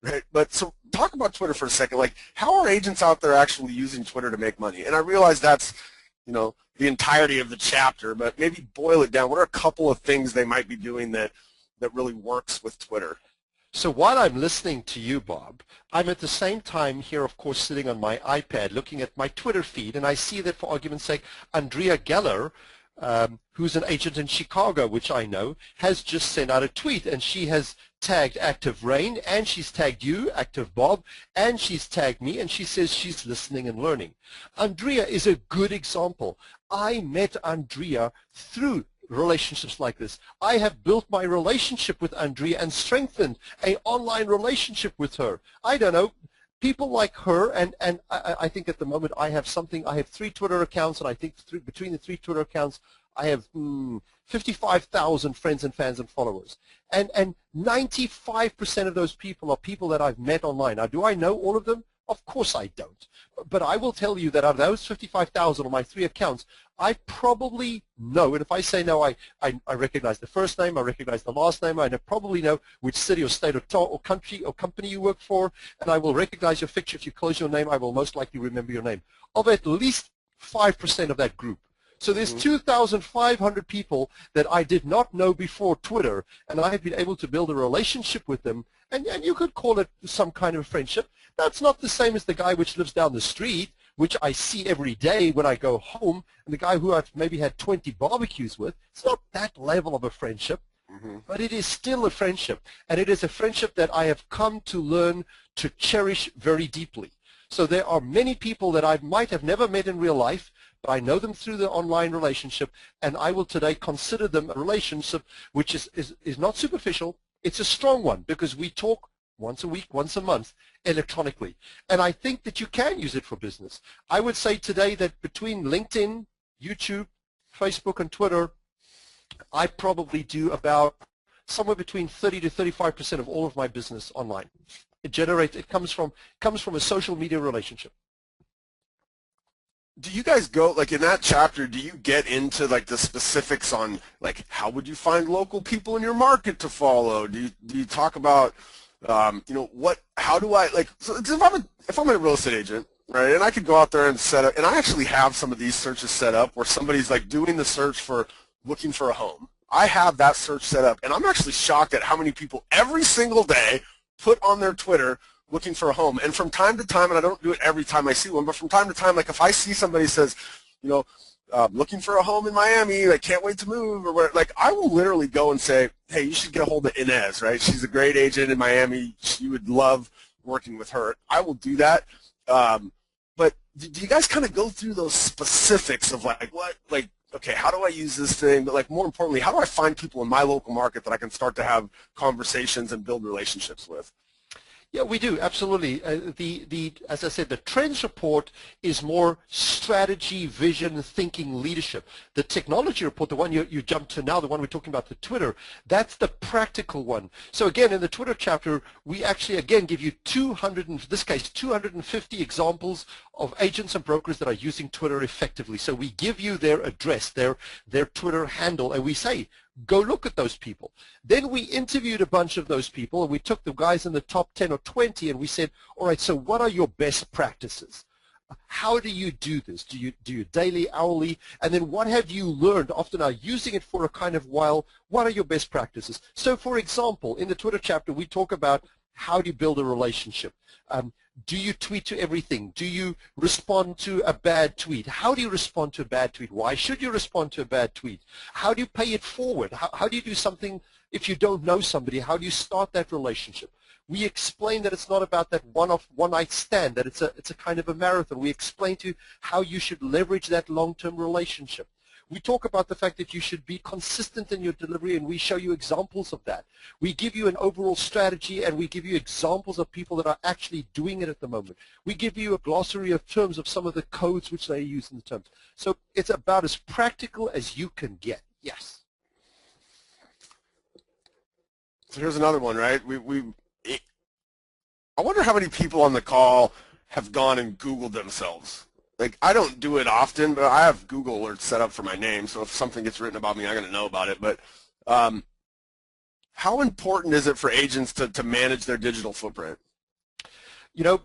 right? But so talk about Twitter for a second. Like how are agents out there actually using Twitter to make money? And I realize that's, the entirety of the chapter, but maybe boil it down. What are a couple of things they might be doing that really works with Twitter? So while I'm listening to you, Bob, I'm at the same time here, of course, sitting on my iPad looking at my Twitter feed, and I see that, for argument's sake, Andrea Geller, who's an agent in Chicago, which I know, has just sent out a tweet, and she has tagged ActiveRain, and she's tagged you, Active Bob, and she's tagged me, and she says she's listening and learning. Andrea is a good example. I met Andrea through relationships like this. I have built my relationship with Andrea and strengthened an online relationship with her. I don't know, people like her, and I think at the moment I have 3 Twitter accounts, and I think between the 3 Twitter accounts I have 55,000 friends and fans and followers. And 95% of those people are people that I've met online. Now, do I know all of them? Of course I don't. But I will tell you that out of those 55,000 on my 3 accounts, I probably know, and if I say no, I recognize the first name, I recognize the last name, I probably know which city or state or country or company you work for, and I will recognize your picture. If you close your name, I will most likely remember your name. Of at least 5% of that group. So there's 2,500 people that I did not know before Twitter, and I have been able to build a relationship with them, and you could call it some kind of friendship. That's not the same as the guy which lives down the street, which I see every day when I go home, and the guy who I've maybe had 20 barbecues with. It's not that level of a friendship, but it is still a friendship, and it is a friendship that I have come to learn to cherish very deeply. So there are many people that I might have never met in real life, but I know them through the online relationship, and I will today consider them a relationship which is not superficial. It's a strong one because we talk once a week, once a month, electronically. And I think that you can use it for business. I would say today that between LinkedIn, YouTube, Facebook, and Twitter, I probably do about somewhere between 30 to 35% of all of my business online. It comes from a social media relationship. Do you guys go, like in that chapter, do you get into like the specifics on like how would you find local people in your market to follow? Do you talk about how do I, like, so if I'm a real estate agent, right, and I could go out there and set up, and I actually have some of these searches set up where somebody's like doing the search for looking for a home. I have that search set up, and I'm actually shocked at how many people every single day put on their Twitter looking for a home. And from time to time, and I don't do it every time I see one, but from time to time, like if I see somebody says, looking for a home in Miami, like can't wait to move, or what, like I will literally go and say, hey, you should get a hold of Inez, right? She's a great agent in Miami. You would love working with her. I will do that. But do you guys kind of go through those specifics of like okay, how do I use this thing? But like more importantly, how do I find people in my local market that I can start to have conversations and build relationships with? Yeah, we do, absolutely. As I said, the Trends Report is more strategy, vision, thinking, leadership. The Technology Report, the one you jumped to now, the one we're talking about, the Twitter, that's the practical one. So again, in the Twitter chapter, we actually, again, give you 250 examples of agents and brokers that are using Twitter effectively. So we give you their address, their Twitter handle, and we say, go look at those people. Then we interviewed a bunch of those people, and we took the guys in the top 10 or 20, and we said, all right, so what are your best practices? How do you do this? Do you daily, hourly? And then what have you learned after now using it for a kind of while? What are your best practices? So, for example, in the Twitter chapter, we talk about how do you build a relationship. Do you tweet to everything? Do you respond to a bad tweet? How do you respond to a bad tweet? Why should you respond to a bad tweet? How do you pay it forward? How do you do something if you don't know somebody? How do you start that relationship? We explain that it's not about that one-night stand, that it's a kind of a marathon. We explain to you how you should leverage that long-term relationship. We talk about the fact that you should be consistent in your delivery, and we show you examples of that. We give you an overall strategy, and we give you examples of people that are actually doing it at the moment. We give you a glossary of terms of some of the codes which they use in the terms. So it's about as practical as you can get. Yes. So here's another one, right? I wonder how many people on the call have gone and Googled themselves. Like, I don't do it often, but I have Google alerts set up for my name, so if something gets written about me, I'm going to know about it. But how important is it for agents to manage their digital footprint? You know,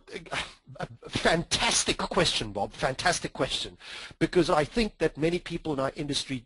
fantastic question, Bob, fantastic question, because I think that many people in our industry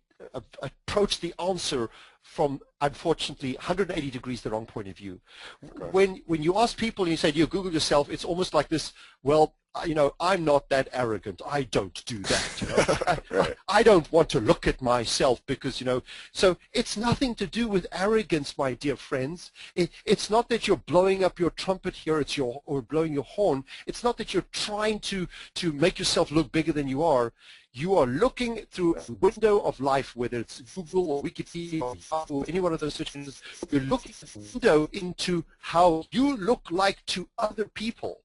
approach the answer from, unfortunately, 180 degrees the wrong point of view. Okay. When you ask people and you say, do you Google yourself, it's almost like this, well, you know, I'm not that arrogant. I don't do that. You know? Right. I don't want to look at myself because, you know, so it's nothing to do with arrogance, my dear friends. It's not that you're blowing up your trumpet here, or blowing your horn. It's not that you're trying to make yourself look bigger than you are. You are looking through a window of life, whether it's Google or Wikipedia or any one of those situations. You're looking through a window into how you look like to other people.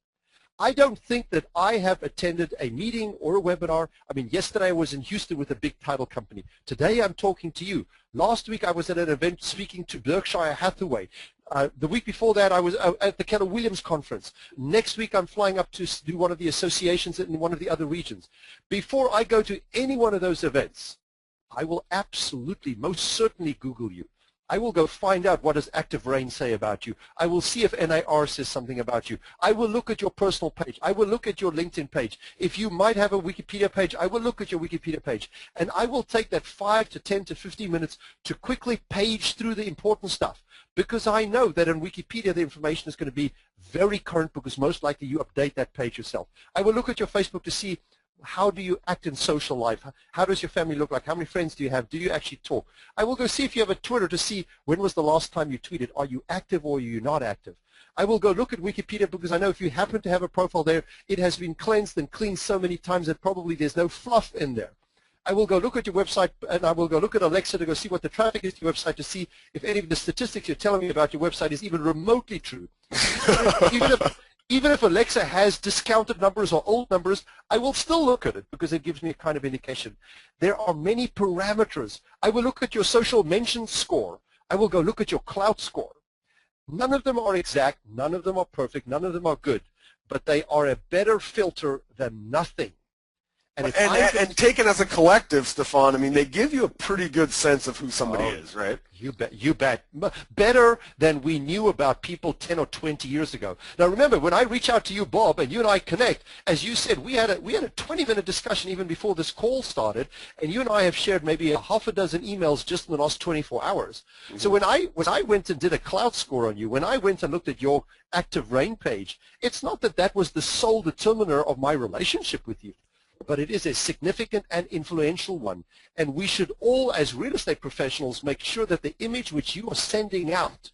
I don't think that I have attended a meeting or a webinar. I mean, yesterday I was in Houston with a big title company. Today I'm talking to you. Last week I was at an event speaking to Berkshire Hathaway. The week before that I was at the Keller Williams conference. Next week I'm flying up to do one of the associations in one of the other regions. Before I go to any one of those events, I will absolutely, most certainly Google you. I will go find out what does ActiveRain say about you. I will see if NAR says something about you. I will look at your personal page. I will look at your LinkedIn page. If you might have a Wikipedia page, I will look at your Wikipedia page. And I will take that 5 to 10 to 15 minutes to quickly page through the important stuff, because I know that in Wikipedia the information is going to be very current, because most likely you update that page yourself. I will look at your Facebook to see how do you act in social life? How does your family look like? How many friends do you have? Do you actually talk? I will go see if you have a Twitter to see when was the last time you tweeted. Are you active or are you not active? I will go look at Wikipedia, because I know if you happen to have a profile there, it has been cleansed and cleaned so many times that probably there's no fluff in there. I will go look at your website, and I will go look at Alexa to go see what the traffic is to your website, to see if any of the statistics you're telling me about your website is even remotely true. Even if Alexa has discounted numbers or old numbers, I will still look at it, because it gives me a kind of indication. There are many parameters. I will look at your social mention score. I will go look at your clout score. None of them are exact. None of them are perfect. None of them are good. But they are a better filter than nothing. And taken as a collective, Stefan, I mean, they give you a pretty good sense of who somebody is, right? You bet. You bet. Better than we knew about people 10 or 20 years ago. Now, remember, when I reach out to you, Bob, and you and I connect, as you said, we had a 20-minute discussion even before this call started, and you and I have shared maybe a half a dozen emails just in the last 24 hours. Mm-hmm. So when I went and did a cloud score on you, when I went and looked at your ActiveRain page, it's not that that was the sole determiner of my relationship with you, but it is a significant and influential one. And we should all, as real estate professionals, make sure that the image which you are sending out,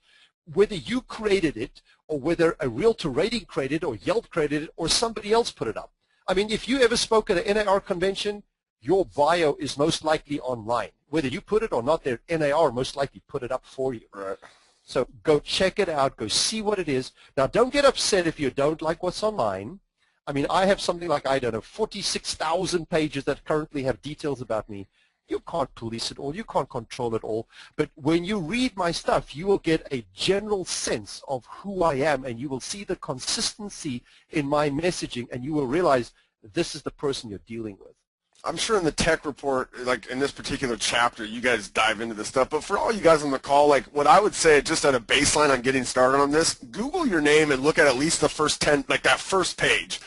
whether you created it or whether a Realtor Rating created it or Yelp created it or somebody else put it up. I mean, if you ever spoke at an NAR convention, your bio is most likely online. Whether you put it or not, their NAR most likely put it up for you. Right. So go check it out. Go see what it is. Now, don't get upset if you don't like what's online. I mean, I have something like, I don't know, 46,000 pages that currently have details about me. You can't police it all. You can't control it all. But when you read my stuff, you will get a general sense of who I am, and you will see the consistency in my messaging, and you will realize this is the person you're dealing with. I'm sure in the tech report, like in this particular chapter, you guys dive into this stuff. But for all you guys on the call, like what I would say just at a baseline on getting started on this, Google your name and look at least the first 10, like that first page.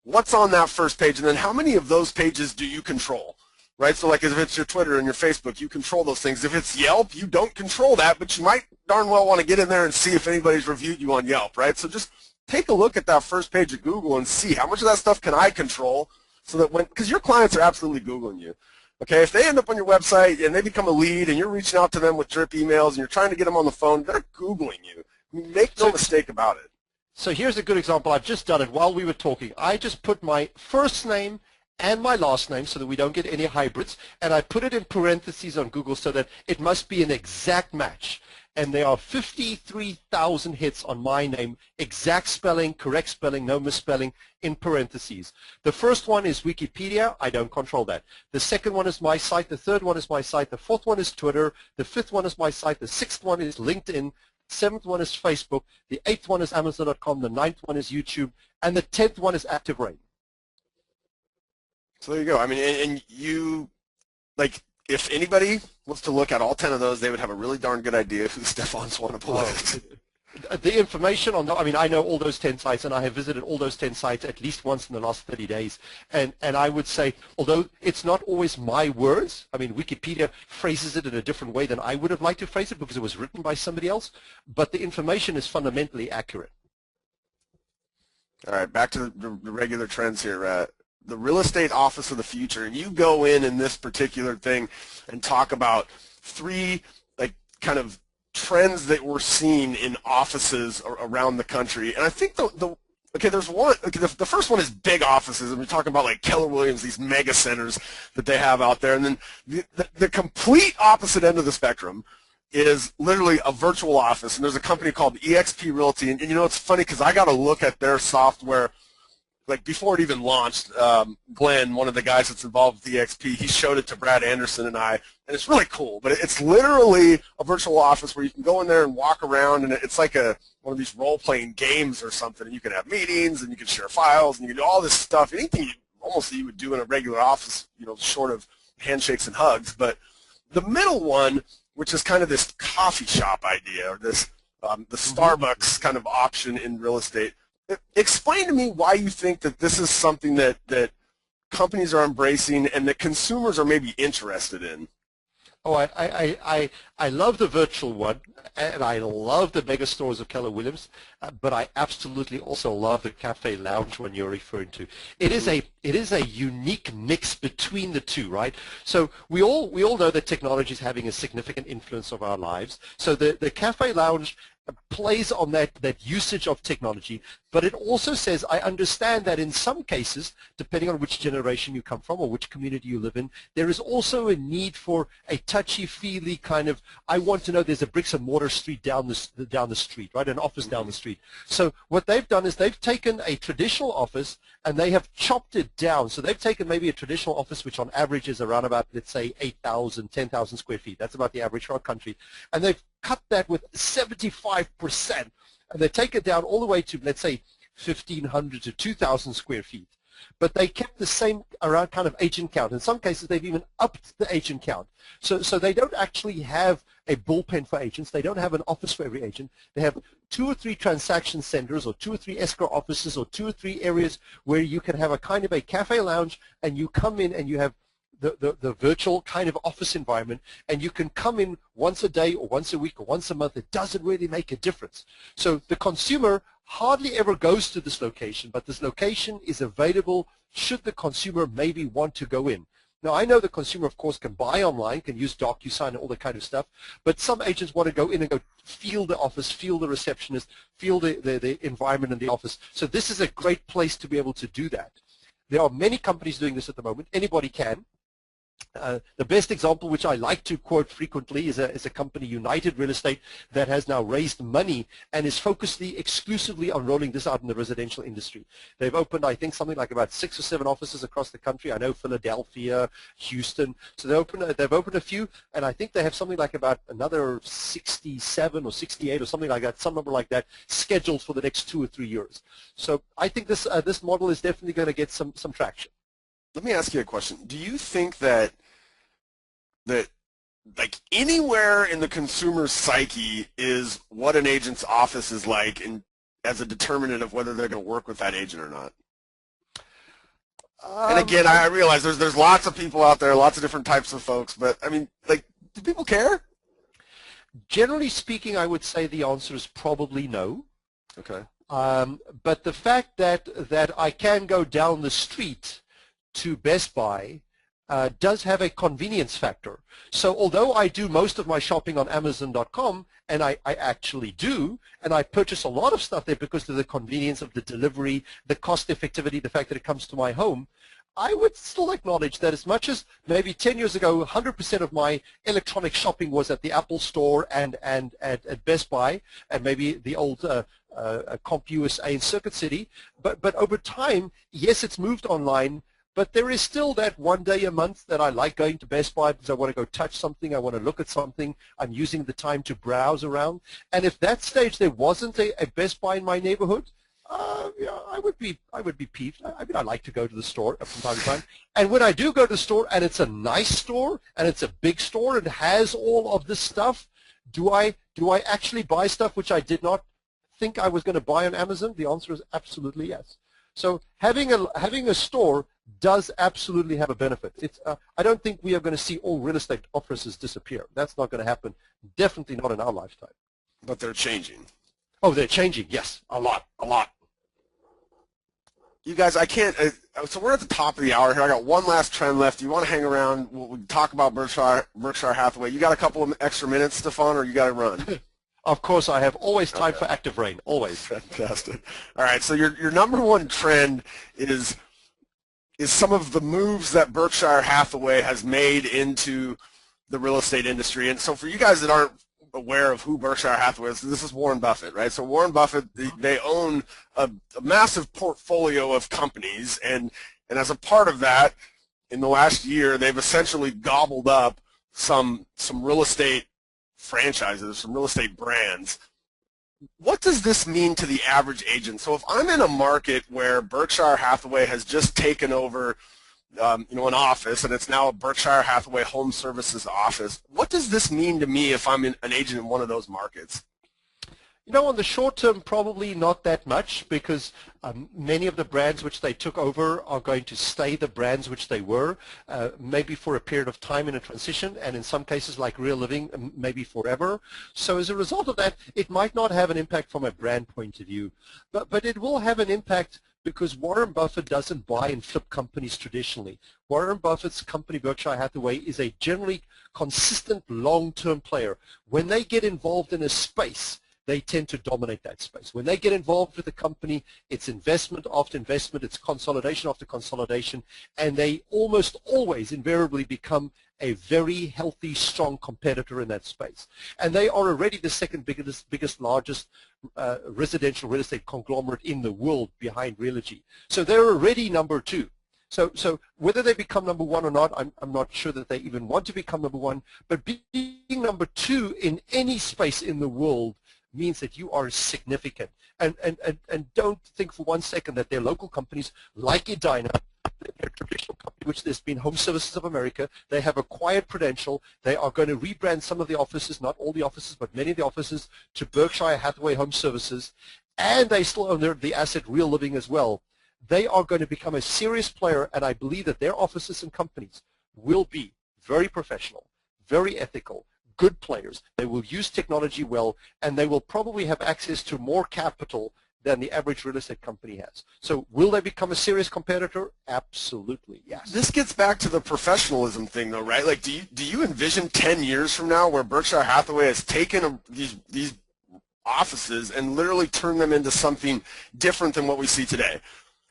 What's on that first page? And then how many of those pages do you control? Right? So like if it's your Twitter and your Facebook, you control those things. If it's Yelp, you don't control that, but you might darn well want to get in there and see if anybody's reviewed you on Yelp, right? So just take a look at that first page of Google and see how much of that stuff can I control. So that because your clients are absolutely Googling you, okay? If they end up on your website and they become a lead and you're reaching out to them with drip emails and you're trying to get them on the phone, they're Googling you. Make no mistake about it. So here's a good example. I've just done it while we were talking. I just put my first name and my last name so that we don't get any hybrids, and I put it in parentheses on Google so that it must be an exact match. And there are 53,000 hits on my name, exact spelling, correct spelling, no misspelling, in parentheses. The first one is Wikipedia. I don't control that. The second one is my site. The third one is my site. The fourth one is Twitter. The fifth one is my site. The sixth one is LinkedIn. seventh one is Facebook, the eighth one is Amazon.com, the ninth one is YouTube, and the 10th one is ActiveRain. So there you go. I mean, and you, like, if anybody was to look at all 10 of those, they would have a really darn good idea who Stefan Swanepoel is. The information on, I mean, I know all those 10 sites, and I have visited all those 10 sites at least once in the last 30 days. And I would say, although it's not always my words, I mean, Wikipedia phrases it in a different way than I would have liked to phrase it because it was written by somebody else, but the information is fundamentally accurate. All right, back to the regular trends here. The real estate office of the future, and you go in this particular thing and talk about 3 like kind of trends that we're seeing in offices around the country. And I think there's one. Okay, the first one is big offices, and we're talking about like Keller Williams, these mega centers that they have out there. And then the complete opposite end of the spectrum is literally a virtual office. And there's a company called eXp Realty, and you know, it's funny because I got to look at their software. Like before it even launched, Glenn, one of the guys that's involved with eXp, he showed it to Brad Anderson and I, and it's really cool. But it's literally a virtual office where you can go in there and walk around, and it's like one of these role-playing games or something. And you can have meetings, and you can share files, and you can do all this stuff. Anything almost that you would do in a regular office, you know, short of handshakes and hugs. But the middle one, which is kind of this coffee shop idea, or this the Starbucks kind of option in real estate. Explain to me why you think that this is something that companies are embracing and that consumers are maybe interested in. Oh, I love the virtual one, and I love the mega stores of Keller Williams, but I absolutely also love the cafe lounge one you're referring to. It is a unique mix between the two, right? So we all know that technology is having a significant influence of our lives. So the cafe lounge plays on that usage of technology, but it also says, I understand that in some cases, depending on which generation you come from or which community you live in, there is also a need for a touchy-feely kind of, I want to know there's a bricks and mortar street down the street, right, an office down the street. So what they've done is they've taken a traditional office and they have chopped it down. So they've taken maybe a traditional office, which on average is around about, let's say, 8,000, 10,000 square feet. That's about the average for our country. And they've cut that with 75%, and they take it down all the way to, let's say, 1,500 to 2,000 square feet. But they kept the same around kind of agent count. In some cases, they've even upped the agent count. So they don't actually have a bullpen for agents. They don't have an office for every agent. They have 2 or 3 transaction centers or 2 or 3 escrow offices or 2 or 3 areas where you can have a kind of a cafe lounge, and you come in and you have the virtual kind of office environment, and you can come in once a day or once a week or once a month. It doesn't really make a difference. So the consumer hardly ever goes to this location, but this location is available should the consumer maybe want to go in. Now, I know the consumer, of course, can buy online, can use DocuSign and all that kind of stuff, but some agents want to go in and go feel the office, feel the receptionist, feel the environment in the office. So this is a great place to be able to do that. There are many companies doing this at the moment. Anybody can. The best example, which I like to quote frequently, is a company, United Real Estate, that has now raised money and is focused exclusively on rolling this out in the residential industry. They've opened, I think, something like about 6 or 7 offices across the country. I know Philadelphia, Houston. So they've opened a few, and I think they have something like about another 67 or 68 or something like that, some number like that, scheduled for the next 2 or 3 years. So I think this model is definitely going to get some traction. Let me ask you a question. Do you think that like anywhere in the consumer's psyche is what an agent's office is like as a determinant of whether they're going to work with that agent or not? And again, I realize there's lots of people out there, lots of different types of folks, but I mean, like, do people care? Generally speaking, I would say the answer is probably no. Okay. But the fact that I can go down the street to Best Buy does have a convenience factor. So although I do most of my shopping on Amazon.com, and I actually do, and I purchase a lot of stuff there because of the convenience of the delivery, the cost effectivity, the fact that it comes to my home, I would still acknowledge that as much as maybe 10 years ago, 100% of my electronic shopping was at the Apple Store and at Best Buy, and maybe the old CompUSA in Circuit City, but over time, yes, it's moved online. But there is still that one day a month that I like going to Best Buy because I want to go touch something, I want to look at something, I'm using the time to browse around. And if that stage there wasn't a Best Buy in my neighborhood, yeah, I would be peeved. I mean, I like to go to the store from time to time. And when I do go to the store and it's a nice store and it's a big store and has all of this stuff, do I actually buy stuff which I did not think I was going to buy on Amazon? The answer is absolutely yes. So having a store does absolutely have a benefit. It's, I don't think we are going to see all real estate offices disappear. That's not going to happen. Definitely not in our lifetime. But they're changing. Oh, they're changing. Yes, a lot. You guys, I can't. So we're at the top of the hour here. I got one last trend left. Do you want to hang around? We'll talk about Berkshire Hathaway. You got a couple of extra minutes, Stefan, or you got to run? Of course, I have always time for ActiveRain. Always. Fantastic. All right. So your number one trend is some of the moves that Berkshire Hathaway has made into the real estate industry. And so for you guys that aren't aware of who Berkshire Hathaway is, this is Warren Buffett, right? So Warren Buffett, they own a massive portfolio of companies, and as a part of that, in the last year, they've essentially gobbled up some real estate franchises, some real estate brands. What does this mean to the average agent? So if I'm in a market where Berkshire Hathaway has just taken over an office, and it's now a Berkshire Hathaway Home Services office, what does this mean to me if I'm an agent in one of those markets? You know, on the short term, probably not that much, because many of the brands which they took over are going to stay the brands which they were, maybe for a period of time in a transition, and in some cases like Real Living, maybe forever. So as a result of that, it might not have an impact from a brand point of view, but it will have an impact because Warren Buffett doesn't buy and flip companies traditionally. Warren Buffett's company, Berkshire Hathaway, is a generally consistent long-term player. When they get involved in a space, they tend to dominate that space. When they get involved with a company, it's investment after investment, it's consolidation after consolidation, and they almost always invariably become a very healthy, strong competitor in that space. And they are already the second biggest largest residential real estate conglomerate in the world behind Realogy. So they're already number two. So whether they become number one or not, I'm not sure that they even want to become number one, but being number two in any space in the world means that you are significant. And don't think for one second that they're local companies like Edina, they're a traditional company, which there's been Home Services of America. They have acquired Prudential. They are going to rebrand some of the offices, not all the offices, but many of the offices, to Berkshire Hathaway Home Services. And they still own the asset Real Living as well. They are going to become a serious player, and I believe that their offices and companies will be very professional, very ethical, good players. They will use technology well, and they will probably have access to more capital than the average real estate company has. So will they become a serious competitor? Absolutely, yes. This gets back to the professionalism thing, though, right? Like, do you envision 10 years from now where Berkshire Hathaway has taken these offices and literally turned them into something different than what we see today,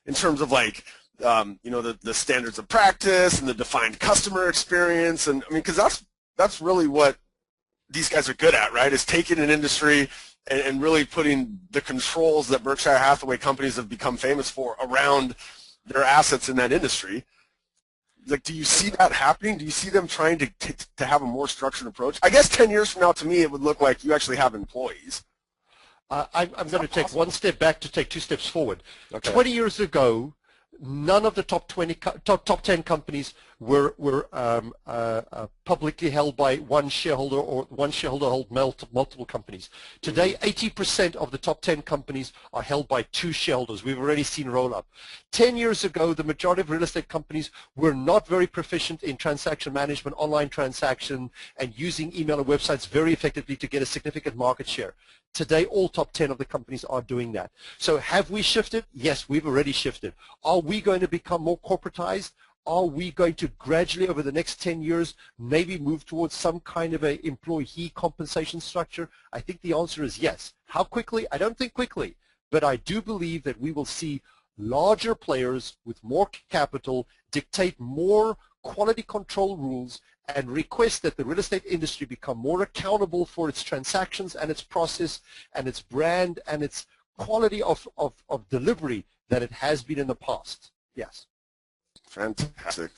in terms of like, the standards of practice and the defined customer experience? And I mean, because that's really what these guys are good at, right? Is taking an industry and really putting the controls that Berkshire Hathaway companies have become famous for around their assets in that industry. Like, do you see that happening? Do you see them trying to have a more structured approach? I guess 10 years from now, to me, it would look like you actually have employees. I'm going to take one step back to take two steps forward. Okay. 20 years ago, none of the top 10 companies were publicly held by one shareholder, or one shareholder held multiple companies. Today, 80% of the top 10 companies are held by two shareholders. We've already seen roll up. 10 years ago, the majority of real estate companies were not very proficient in transaction management, online transaction, and using email and websites very effectively to get a significant market share. Today, all top 10 of the companies are doing that. So have we shifted? Yes, we've already shifted. Are we going to become more corporatized? Are we going to gradually, over the next 10 years, maybe move towards some kind of an employee compensation structure? I think the answer is yes. How quickly? I don't think quickly, but I do believe that we will see larger players with more capital dictate more quality control rules and request that the real estate industry become more accountable for its transactions and its process and its brand and its quality of delivery than it has been in the past. Yes. Fantastic.